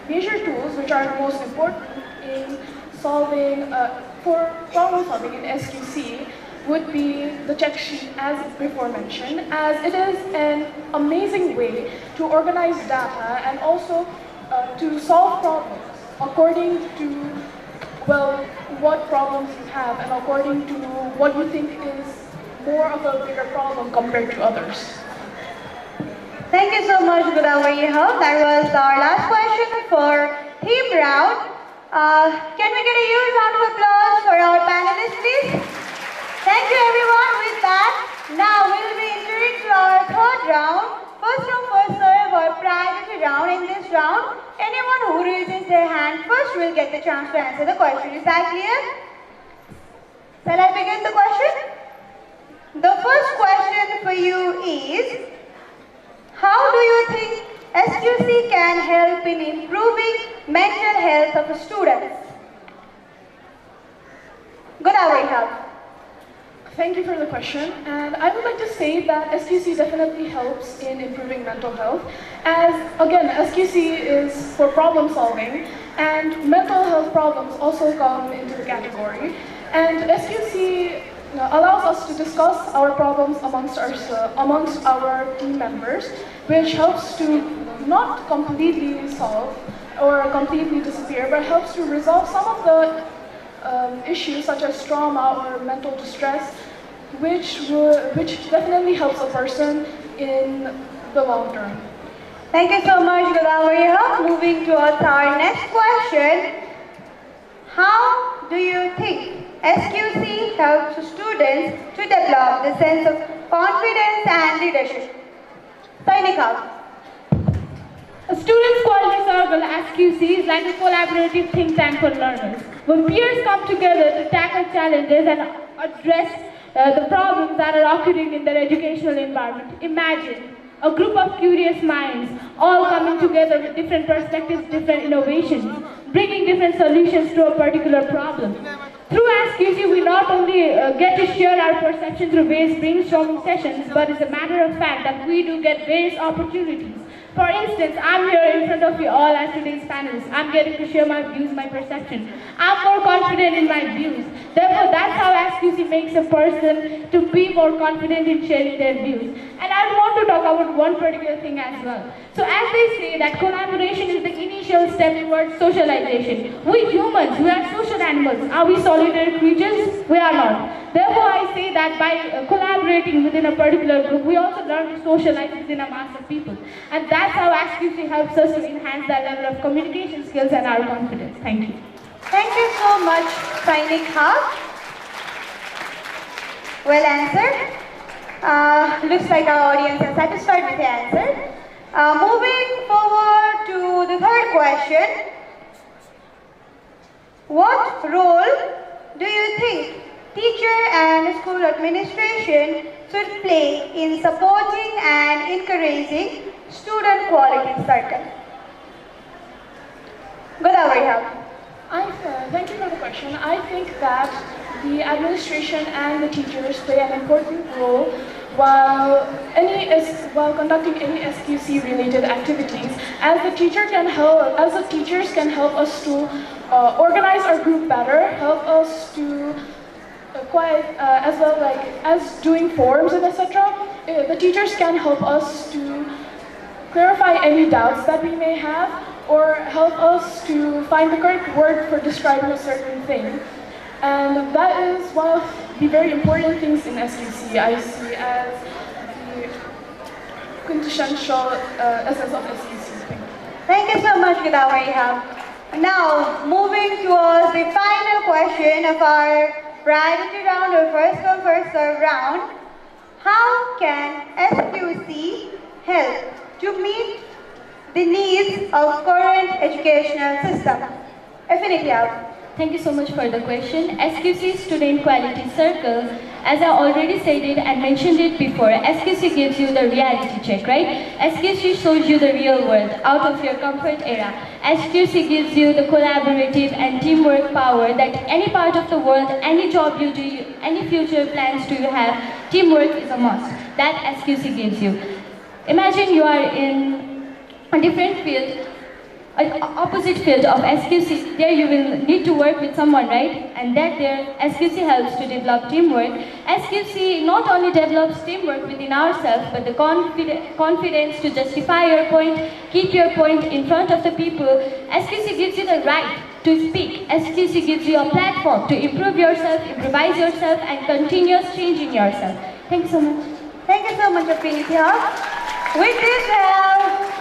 major tools which are the most important in solving, for problem solving in SQC would be the check sheet, as before mentioned, as it is an amazing way to organize data and also to solve problems according to, well, what problems you have and according to what you think is more of a bigger problem compared to others. Thank you so much, Godavari Hub. That was our last question for theme round. Can we get a huge round of applause for our panelists, please? Thank you, everyone. With that, now we will be entering to our third round. First come, first serve or priority round. In this round, anyone who raises their hand first will get the chance to answer the question. Is that clear? Shall I begin the question? The first question for you is, how do you think SQC can help in improving mental health of students? Godavari Hub. Thank you for the question, and I would like to say that SQC definitely helps in improving mental health, as again, SQC is for problem solving, and mental health problems also come into the category. And SQC allows us to discuss our problems amongst our team members, which helps to not completely solve or completely disappear, but helps to resolve some of the issues such as trauma or mental distress, which definitely helps a person in the long term. Thank you so much, Godavari. Moving towards our next question. How do you think SQC helps students to develop the sense of confidence and leadership? Sainika. A students' quality circle, SQC, is like a collaborative think tank for learners. When peers come together to tackle challenges and address the problems that are occurring in their educational environment. Imagine a group of curious minds all coming together with different perspectives, different innovations, bringing different solutions to a particular problem. Through SQC, we not only get to share our perception through various brainstorming sessions, but it's a matter of fact that we do get various opportunities. For instance, I'm here in front of you all as today's panelists. I'm getting to share my views, my perception. I'm more confident in my views. Therefore, that's how SQC makes a person to be more confident in sharing their views. And I want to talk about one particular thing as well. So as they say that collaboration is the initial step towards socialization. We humans, we are social animals. Are we solitary creatures? We are not. Therefore, I say that by collaborating within a particular group, we also learn to socialize within a mass of people. And that's how SQC helps us to enhance that level of communication skills and our confidence. Thank you. Thank you so much, Sainika. Well answered. Looks like our audience is satisfied with the answer. Moving forward to the third question. What role do you think teacher and school administration should play in supporting and encouraging student quality circle? Godavari. Thank you for the question. I think that the administration and the teachers play an important role while conducting any SQC related activities, as the teachers can help us to organize our group better, help us to as well as doing forms and etc. The teachers can help us to clarify any doubts that we may have, or help us to find the correct word for describing a certain thing. And that is one of the very important things in SQC I see as the quintessential essence of SQC. Thank you so much, Godavari. Now, moving towards the final question of our priority round or first come first serve round. How can SQC help to meet the needs of current educational system? Affinity. Thank you so much for the question. SQC Student Quality Circle, as I already said it and mentioned it before, SQC gives you the reality check, right? SQC shows you the real world out of your comfort era. SQC gives you the collaborative and teamwork power that any part of the world, any job you do, any future plans do you have, teamwork is a must. That SQC gives you. Imagine you are in a different field, an opposite field of SQC. There you will need to work with someone, right? And that there SQC helps to develop teamwork. SQC not only develops teamwork within ourselves, but the confidence to justify your point, keep your point in front of the people. SQC gives you the right to speak. SQC gives you a platform to improve yourself, improvise yourself, and continuous changing yourself. Thank you so much. Thank you so much, Affinity. With this,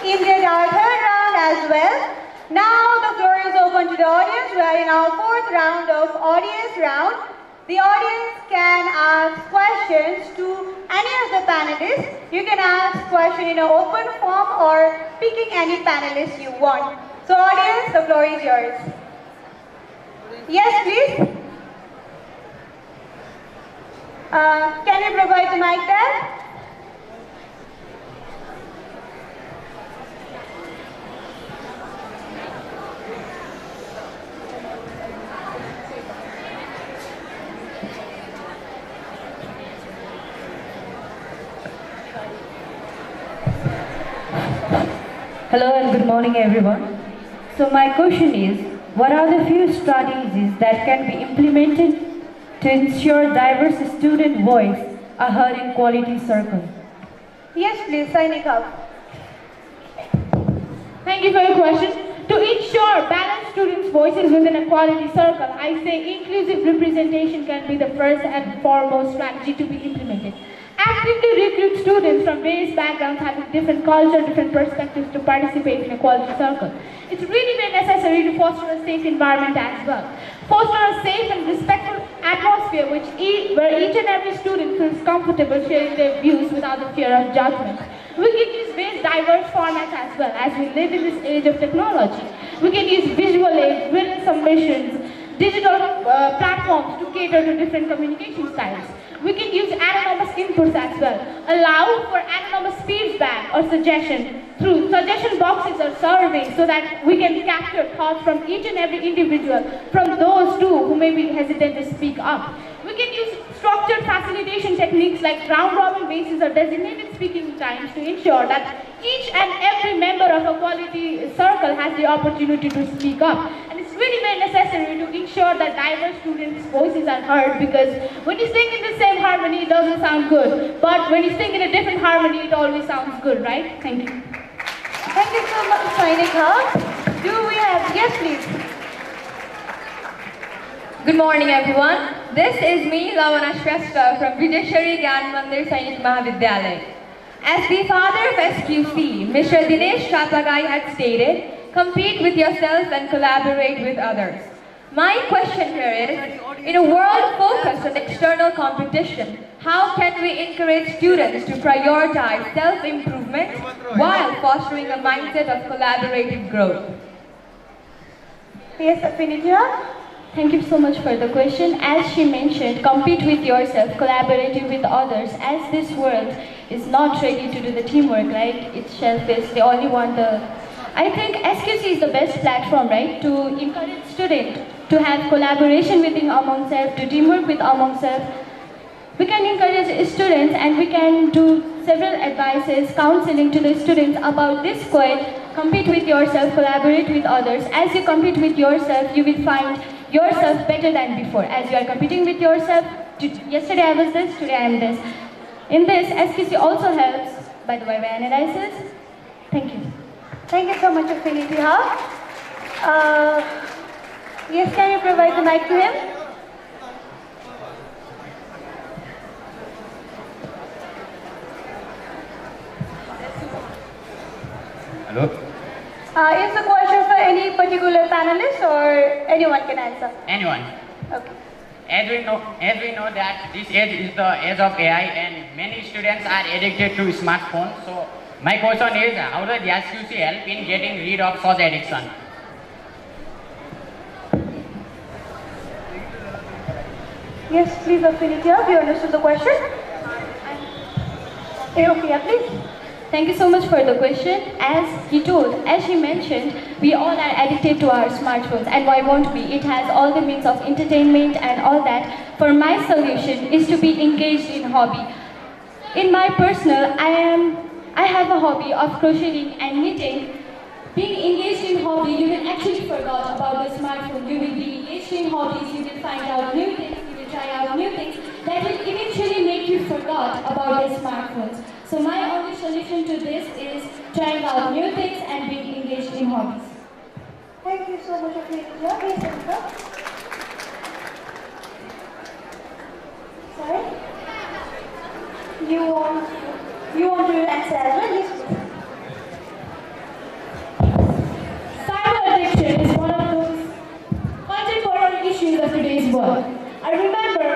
we have ended our third round as well. Now the floor is open to the audience. We are in our fourth round of audience round. The audience can ask questions to any of the panelists. You can ask question in an open form or picking any panelist you want. So audience, the floor is yours. Yes, please. Can you provide the mic there? Hello and good morning everyone. So my question is, what are the few strategies that can be implemented to ensure diverse student voice are heard in quality circle? Yes, please, signing up. Thank you for your question. To ensure balanced students' voices within a quality circle, I say inclusive representation can be the first and foremost strategy to be implemented. Actively recruit students from various backgrounds having different culture, different perspectives to participate in a quality circle. It's really very necessary to foster a safe environment as well. Foster a safe and respectful atmosphere where each and every student feels comfortable sharing their views without the fear of judgment. We can use various diverse formats as well as we live in this age of technology. We can use visual aids, written submissions, digital platforms to cater to different communication styles. We can use anonymous inputs as well. Allow for anonymous feedback or suggestion through suggestion boxes or surveys so that we can capture thoughts from each and every individual, from those too who may be hesitant to speak up. We can use structured facilitation techniques like round-robin basis or designated speaking times to ensure that each and every member of a quality circle has the opportunity to speak up. And it's really very necessary to ensure that diverse students' voices are heard, because when you sing in the same harmony, it doesn't sound good. But when you sing in a different harmony, it always sounds good, right? Thank you. Thank you so much, signing up. Do we have, yes please. Good morning, everyone. This is me, Lavana Shrestha from Vijayeshwari Gyan Mandir Sainik Mahavidyalaya. As the father of SQC, Mr. Dinesh Chatlagai had stated, compete with yourself and collaborate with others. My question here is, in a world focused on external competition, how can we encourage students to prioritize self-improvement while fostering a mindset of collaborative growth? Yes, Affinitya. Thank you so much for the question. As she mentioned, compete with yourself, collaborating with others, as this world is not ready to do the teamwork, right? Itself is they only want the... I think SQC is the best platform, right? To encourage students to have collaboration within among self, to teamwork with among self. We can encourage students and we can do several advices, counseling to the students about this quote, compete with yourself, collaborate with others. As you compete with yourself, you will find yourself better than before. As you are competing with yourself, yesterday I was this, today I am this. In this, SQC also helps by the way analysis. Thank you. Thank you so much, Affinity Hub. Yes, can you provide the mic to him? Hello? Is the question for any particular panelist or anyone can answer? Anyone. Okay. As we know that this age is the age of AI and many students are addicted to smartphones. So my question is, how does SQC help in getting rid of such addiction? Yes, please, Affinity, have you understood the question? Okay, please. Thank you so much for the question. As she mentioned, we all are addicted to our smartphones, and why won't we? It has all the means of entertainment and all that. For my solution is to be engaged in hobby. In my personal, I have a hobby of crocheting and knitting. Being engaged in hobby, you will actually forget about the smartphone. You will be engaged in hobbies, you will find out new things, you will try out new things. That will eventually make you forget about the smartphones. So my only solution to this is trying out new things and being engaged in hobbies. Thank you so much, Affinity. Yes, Anita. Sorry? You want to answer as well? Yes, please. Cyber addiction is one of those contemporary issues of today's world. I remember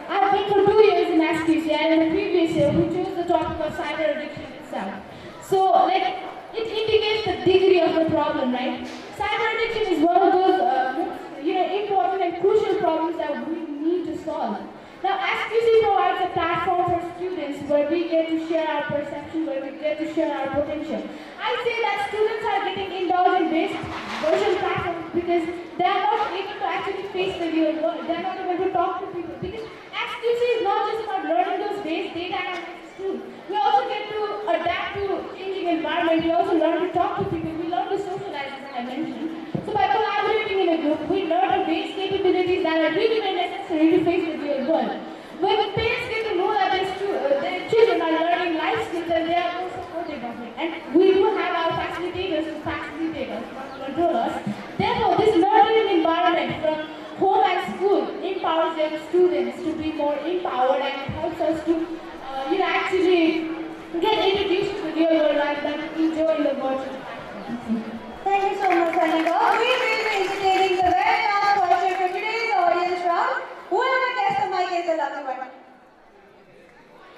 I have been for 2 years in SQC, and in the previous year we chose the topic of cyber addiction itself. So, it indicates the degree of the problem, right? Cyber addiction is one of those important and crucial problems that we need to solve. Now, SQC provides a platform for students where we get to share our perception, where we get to share our potential. I say that students are getting indulged in this virtual platforms because they are not able to actually face the real world. They are not able to talk to people. Because SQC is not just about learning those base data analytics tools. We also get to adapt to changing environment. We also learn to talk to people. We learn to socialize, as I mentioned. So by collaborating in a group, we learn to base capabilities that are really very necessary to face the real world. and we do have our facilitators to facilitate us, control us. Therefore, this nurturing environment from home and school empowers their students to be more empowered and helps us to actually get introduced to the real world rather than enjoy the virtual. Thank you so much, Anika. We will be entertaining the very last question for today's audience round. Whoever gets the mic is the lucky one.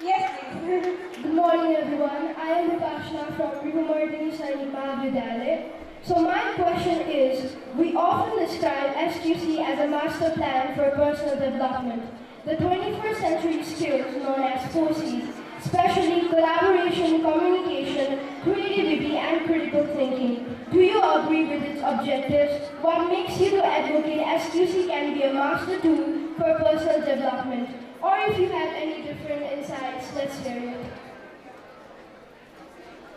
Yes, please. Good morning, everyone. I am Rupashna from Rupamardini Sainik Mahavidyalaya. So my question is, we often describe SQC as a master plan for personal development. The 21st century skills known as 4Cs, especially collaboration, communication, creativity, and critical thinking. Do you agree with its objectives? What makes you to advocate SQC can be a master tool for personal development? Or if you have any different insights, let's hear it.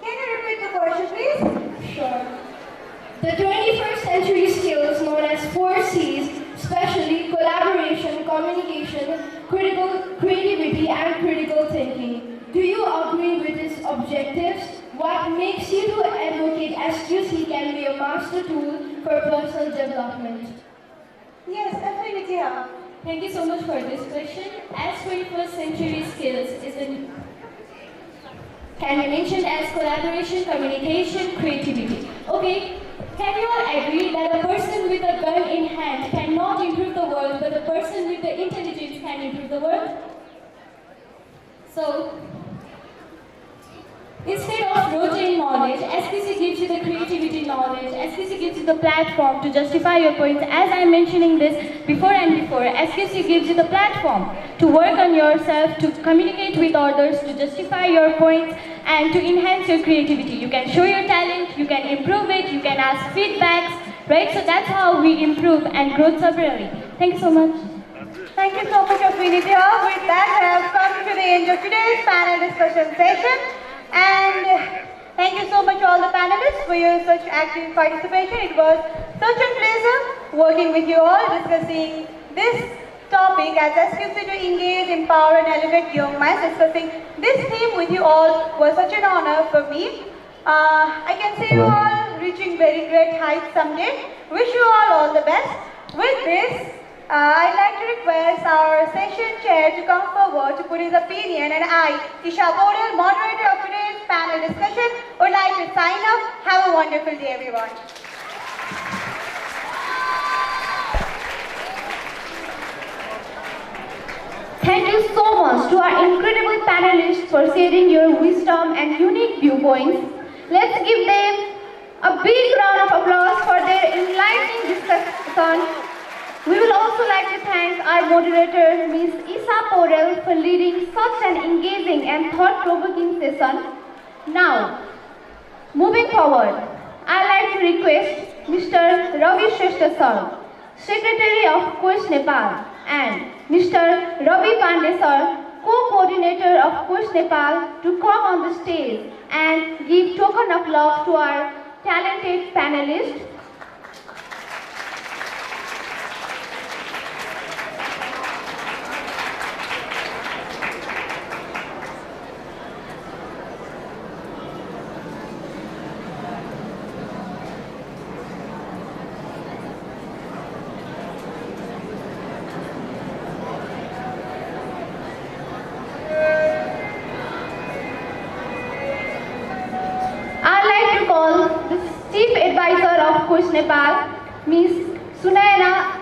Can you repeat the question, please? Sure. The 21st century skills known as 4Cs, especially collaboration, communication, creativity, and critical thinking. Do you agree with its objectives? What makes you to advocate SQC can be a master tool for personal development? Yes, definitely. Yeah. Thank you so much for this question. As 21st century skills can be mentioned as collaboration, communication, creativity. Okay, can you all agree that a person with a gun in hand cannot improve the world, but a person with the intelligence can improve the world? So, instead of rote knowledge, SQC gives you the creativity knowledge, SQC gives you the platform to justify your points. As I am mentioning this before, SQC gives you the platform to work on yourself, to communicate with others, to justify your points, and to enhance your creativity. You can show your talent, you can improve it, you can ask feedbacks, right? So that's how we improve and grow severally. Thank you so much. Thank you so much, Affinity. With that, I have come to the end of today's panel discussion session. And thank you so much all the panelists for your such active participation. It was such a pleasure working with you all, discussing this topic as SQC to engage, empower and elevate young minds. Discussing this theme with you all was such an honor for me. I can see you all reaching very great heights someday. Wish you all the best. With this, I'd like to request our session chair to come forward to put his opinion, and I, Isha Bodal, moderator of today's panel discussion, would like to sign off. Have a wonderful day, everyone. Thank you so much to our incredible panelists for sharing your wisdom and unique viewpoints. Let's give them a big round of applause for their enlightening discussion. We will also like to thank our moderator, Ms. Isha Porel, for leading such an engaging and thought-provoking session. Now, moving forward, I'd like to request Mr. Ravi Shrestha Sir, Secretary of Quest Nepal, and Mr. Ravi Pandey Sir, Co-Coordinator of Quest Nepal, to come on the stage and give token of love to our talented panelists. Quest Nepal, Ms. Surina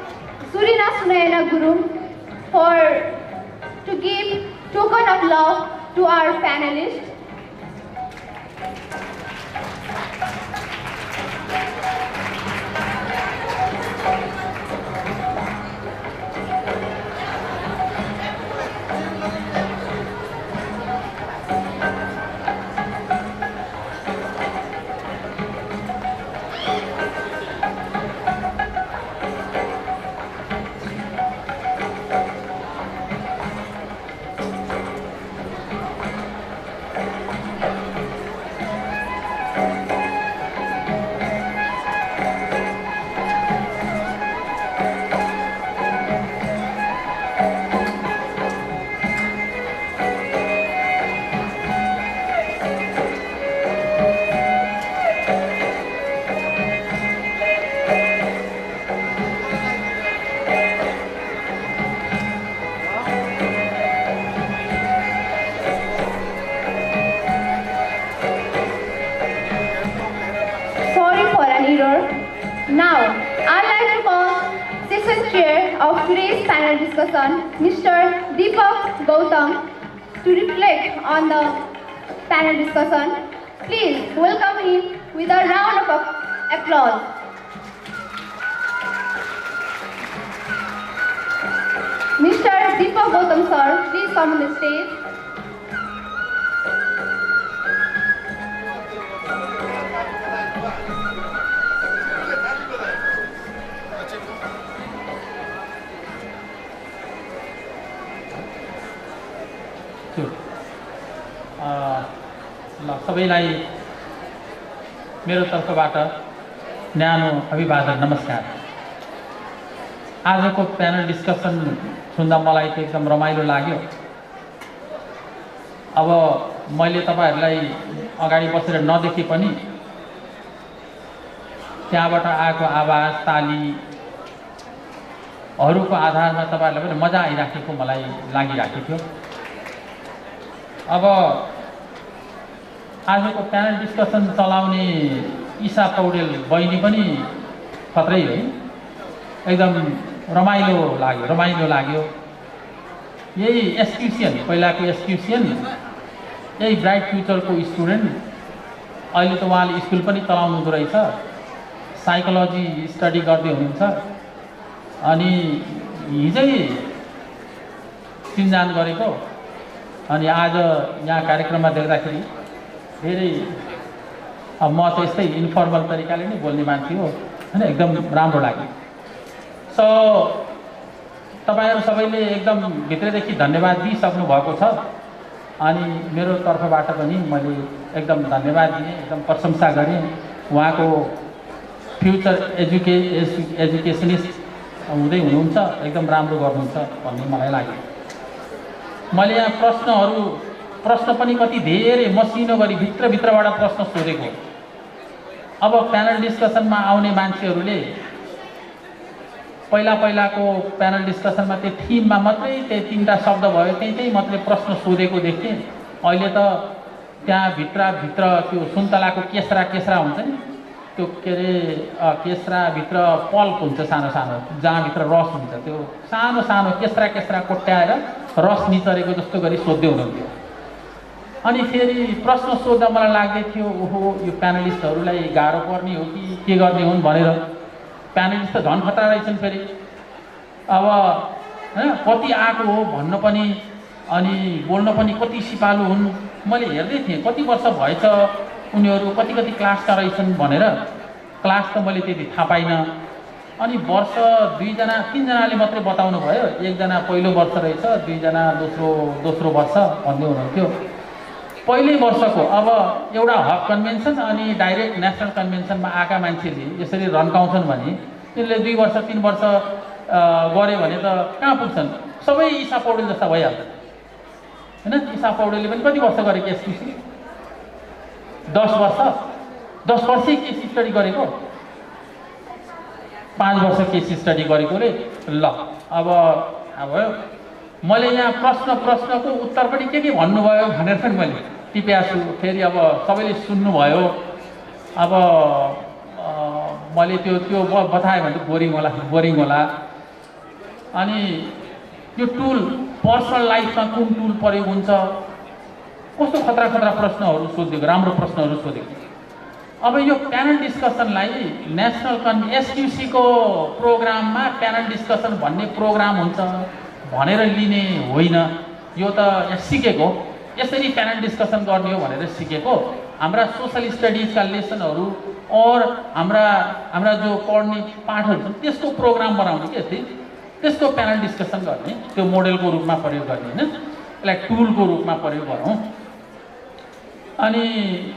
Sunayana Guru, to give token of love to our panelists. Now, I'd like to call session chair of today's panel discussion, Mr. Deepak Gautam, to reflect on the panel discussion. Please welcome him with a round of applause. Mr. Deepak Gautam sir, please come on the stage. सबैलाई मेरो तर्फबाट न्यानो अभिवादन नमस्कार। आजको panel discussion सुन्दा मलाई त एकदम रमाइलो लाग्यो। अब मैले तपाईहरुलाई अगाडि बसेर नदेखे पनि त्यहाँबाट आएको आवाज ताली अरूको आधारमा तपाईहरुलाई पनि मजा आइराखेको मलाई लागिराखेको थियो। अब आजको प्यानल डिस्कसन चलाउने ईशा पौडेल बहिनी पनि खत्रै हो, एकदम रमाइलो लाग्यो। यही एसक्युसियन, पहिलाको एसक्युसियन, यही ब्राइट फ्युचरको स्टुडेन्ट। अहिले त उहाँले स्कुल पनि चलाउनु हुँदो रहेछ, साइकोलोजी स्टडी गर्दै हुनुहुन्छ। अनि हिजै चिन्जान गरेको, अनि आज यहाँ कार्यक्रममा देख्दाखेरि धेरै अब म त यस्तै इन्फर्मल तरिकाले नै बोल्ने मान्छे हो हैन, एकदम राम्रो लाग्यो। सो तपाईहरु सबैले एकदम भित्रैदेखि धन्यवाद दिइसक्नु भएको छ, अनि मेरो तर्फबाट पनि मैले एकदम धन्यवाद दिएँ, एकदम प्रशंसा गरेँ। उहाँको फ्युचर एजुकेसनिस्ट हुँदै हुनुहुन्छ, एकदम राम्रो गर्नुहुन्छ भन्ने मलाई लाग्यो। मैले यहाँ प्रश्न पनि कति धेरै मसिनो गरी भित्रबाट प्रश्न सोधेको। अब प्यानल डिस्कसनमा आउने मान्छेहरूले पहिलाको प्यानल डिस्कसनमा त्यो थिममा मात्रै त्यो 3टा शब्द भयो, त्यही मात्रै प्रश्न सोधेको देख्थेँ। अहिले त त्यहाँ भित्र त्यो सुन्तलाको केस्रा हुन्छ नि, त्यो के अरे केस्राभित्र पल्प हुन्छ सानो जहाँभित्र रस हुन्छ, त्यो सानो केस्रा कोट्याएर रस निचरेको जस्तो गरी सोध्दै हुनुहुन्थ्यो। अनि फेरि प्रश्न सोध्दा मलाई लाग्दै थियो, ओहो यो प्यानलिस्टहरूलाई गाह्रो पर्ने हो कि के गर्ने हुन् भनेर। प्यानलिस्ट त झन् खतरा रहेछन् फेरि। अब हैन कति आएको हो भन्न पनि, अनि बोल्न पनि कति सिपालु हुन्। मैले हेर्दै थिएँ कति वर्ष भएछ उनीहरू कति क्लासका रहेछन् भनेर। क्लास त मैले त्यति थाहा पाइनँ। अनि वर्ष 2-3जनाले मात्रै बताउनु भयो। एकजना पहिलो वर्ष रहेछ, 2जना दोस्रो वर्ष भन्दै हुनुहुन्थ्यो। पहिलो वर्षको अब एउटा हब कन्भेन्सन अनि डाइरेक्ट नेसनल कन्भेन्सनमा आएका मान्छेले यसरी रन्काउँछन् भने तिनले 2 वर्ष 3 वर्ष गरे भने त कहाँ पुग्छन्? सबै ईशा पौडेल जस्ता भइहाल्छन् हैन। ईशा पौडेलले पनि कति वर्ष गरेको एसक्युसी? 10 वर्ष केस स्टडी गरेको, 5 वर्ष केस स्टडी गरेकोले। ल अब मैले यहाँ प्रश्नको उत्तर पनि के भन्नुभयो भनेर पनि मैले टिप्याछु। फेरि अब सबैले सुन्नुभयो। अब मैले त्यो बताएँ भने बोरिङ होला। अनि यो टुल पर्सनल लाइफमा कुन टुल प्रयोग हुन्छ, कस्तो खतरा प्रश्नहरू सोधेको, राम्रो प्रश्नहरू सोधेको। अब यो प्यानल डिस्कसनलाई नेसनल एसक्युसीको प्रोग्राममा प्यानल डिस्कसन भन्ने प्रोग्राम हुन्छ भनेर लिने होइन। यो त यहाँ सिकेको, यसरी प्यानल डिस्कसन गर्ने हो भनेर सिकेको। हाम्रा सोशल स्टडिजका लेसनहरू और हाम्रा जो पढ्ने पाठहरू छन् त्यसको प्रोग्राम बनाउने के यस्तै, त्यसको प्यानल डिस्कसन गर्ने, त्यो मोडेलको रूपमा प्रयोग गर्ने हैन, यसलाई टुलको रूपमा प्रयोग गरौँ। अनि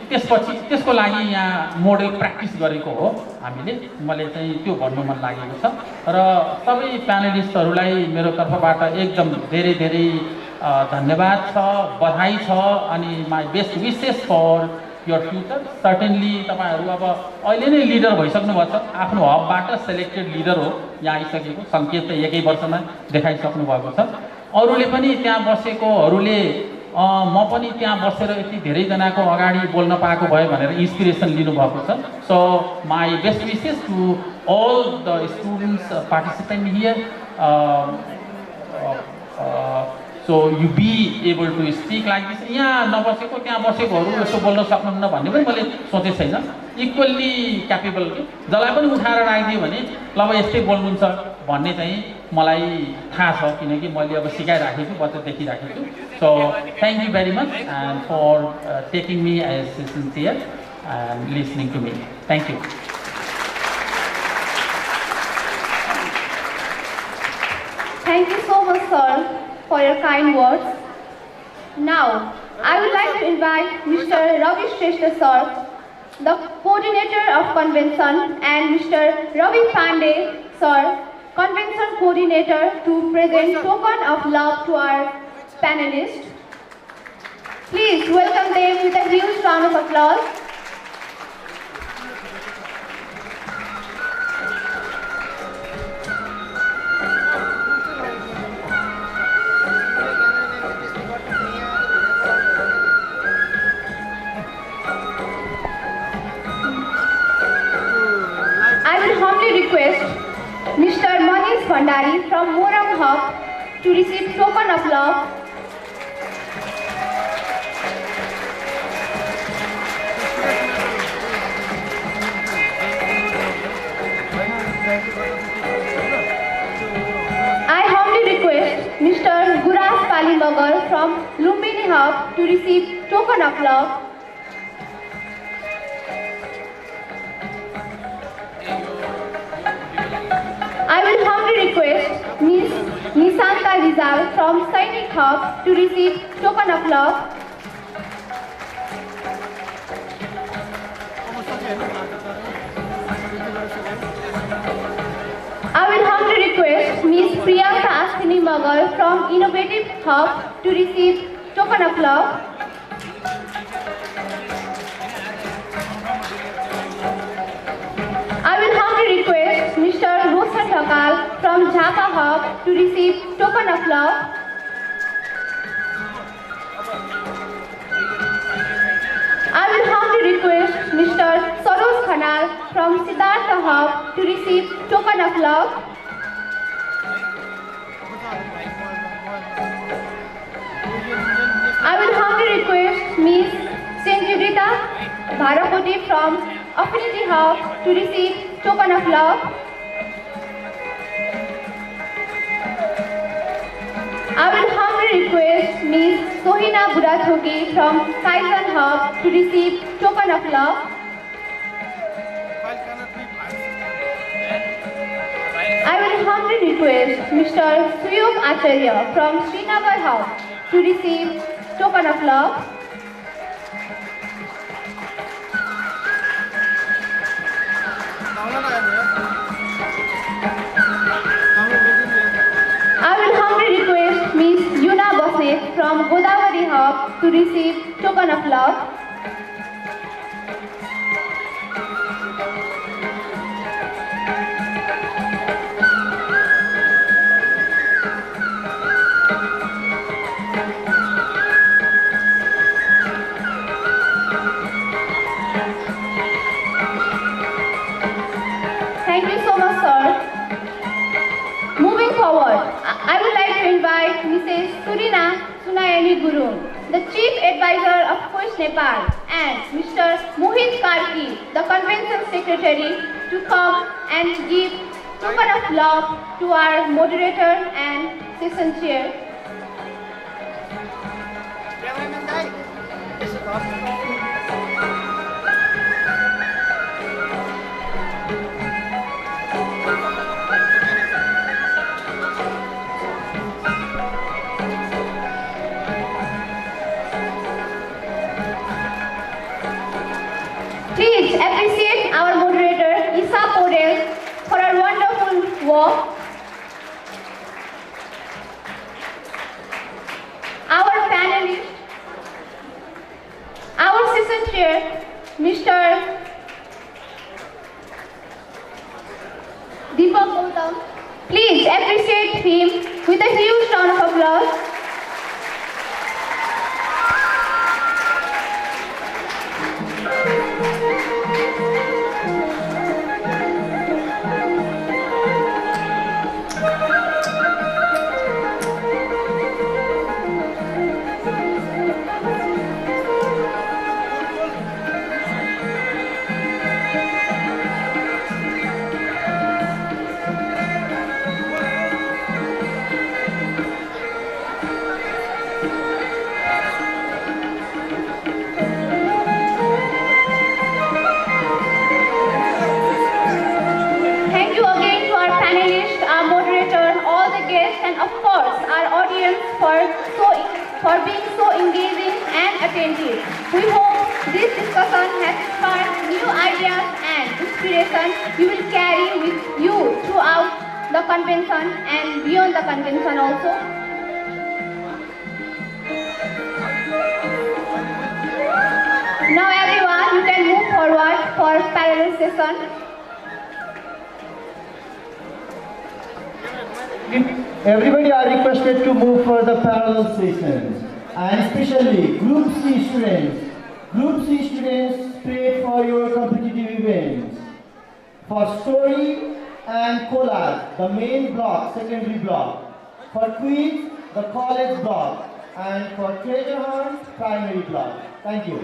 त्यसपछि त्यसको लागि यहाँ मोडेल प्र्याक्टिस गरेको हो हामीले। मलाई चाहिँ त्यो भन्नु मन लागेको छ र सबै प्यानलिस्टहरूलाई मेरो तर्फबाट एकदम धेरै धन्यवाद छ, बधाई छ। अनि माई बेस्ट विसेस फर योर फ्युचर। सर्टेनली तपाईहरु अब अहिले नै लिडर भइसक्नु भएको छ, आफ्नो हबबाट सेलेक्टेड लिडर हो यहाँ आइसकेको। सङ्केत त 1 वर्षमा देखाइसक्नु भएको छ। अरूले पनि त्यहाँ बसेकोहरूले म पनि त्यहाँ बसेर यति धेरैजनाको अगाडि बोल्न पाएको भए भनेर इन्सपिरेसन लिनुभएको छ. So my best wishes to all the students participant here. So you be able to speak like this. यहाँ नबसेको त्यहाँ बसेकोहरू यसो बोल्न सक्नुहुन्न भन्ने पनि मैले सोचेको छैन. इक्वल्ली क्यापेबल के जसलाई पनि उठाएर राखिदियो भने ल अब यस्तै बोल्नुहुन्छ भन्ने चाहिँ मलाई थाहा छ, किनकि मैले अब सिकाइराखेको छु, बच्चा देखिराखेको छु. So thank you very much and for taking me as sincere and listening to me. Thank you. Thank you so much, sir, for your kind words. Now, I would like to invite Mr. Ravi Shrestha, sir, the coordinator of convention, and Mr. Ravi Pandey, sir, convention coordinator, to present token of love to our panelists. Please welcome them with a huge round of applause. Request Mr. Manish Bhandari from Moram Hub to receive token of love. I humbly request Mr. Guras Palimagar from Lumbini Hub to receive token of love. I will humbly request Ms. Nisanta Rizal from Sainik Hub to receive token of love. I will humbly request Ms. Priyanka Asthini Magal from Innovative Hub to receive token of love. I will humbly request Mr. Roshan Thakal from Jhapa Hub to receive token of love. I will humbly request Mr. Sarosh Khanal from Siddhartha Hub to receive token of love. I will humbly request Ms. Chandragiri Bharakoti from Affinity Hub to receive token of love. I will humbly request Ms. Sohina Burathoki from Kaizen Hub to receive token of love. I will humbly request Mr. Suyog Acharya from Srinagar Hub to receive token of love. I will humbly request Ms. Yuna Bosnet from Godavari Hub to receive token of love. Thank you so much, sir. Moving forward, I would like to invite Mrs. Surina Sunayani Guru, the Chief Advisor of Quest Nepal, and Mr. Mohit Karki, the Convention Secretary, to come and give token of love to our moderator and session chair. Please appreciate our moderator, Isa Podel, for her wonderful work. Our panelists, our session chair, Mr. Deepak Gautam. Please appreciate him with a huge round of applause. for being so engaging and attentive. We hope this discussion has sparked new ideas and inspiration you will carry with you throughout the convention and beyond the convention also. Now everyone, you can move forward for parallel session. Everybody are requested to move for the parallel sessions, and especially Group C students. Group C students, prepare for your competitive events. For story and collage, the main block, secondary block. For quiz, the college block. And for treasure hunt, primary block. Thank you.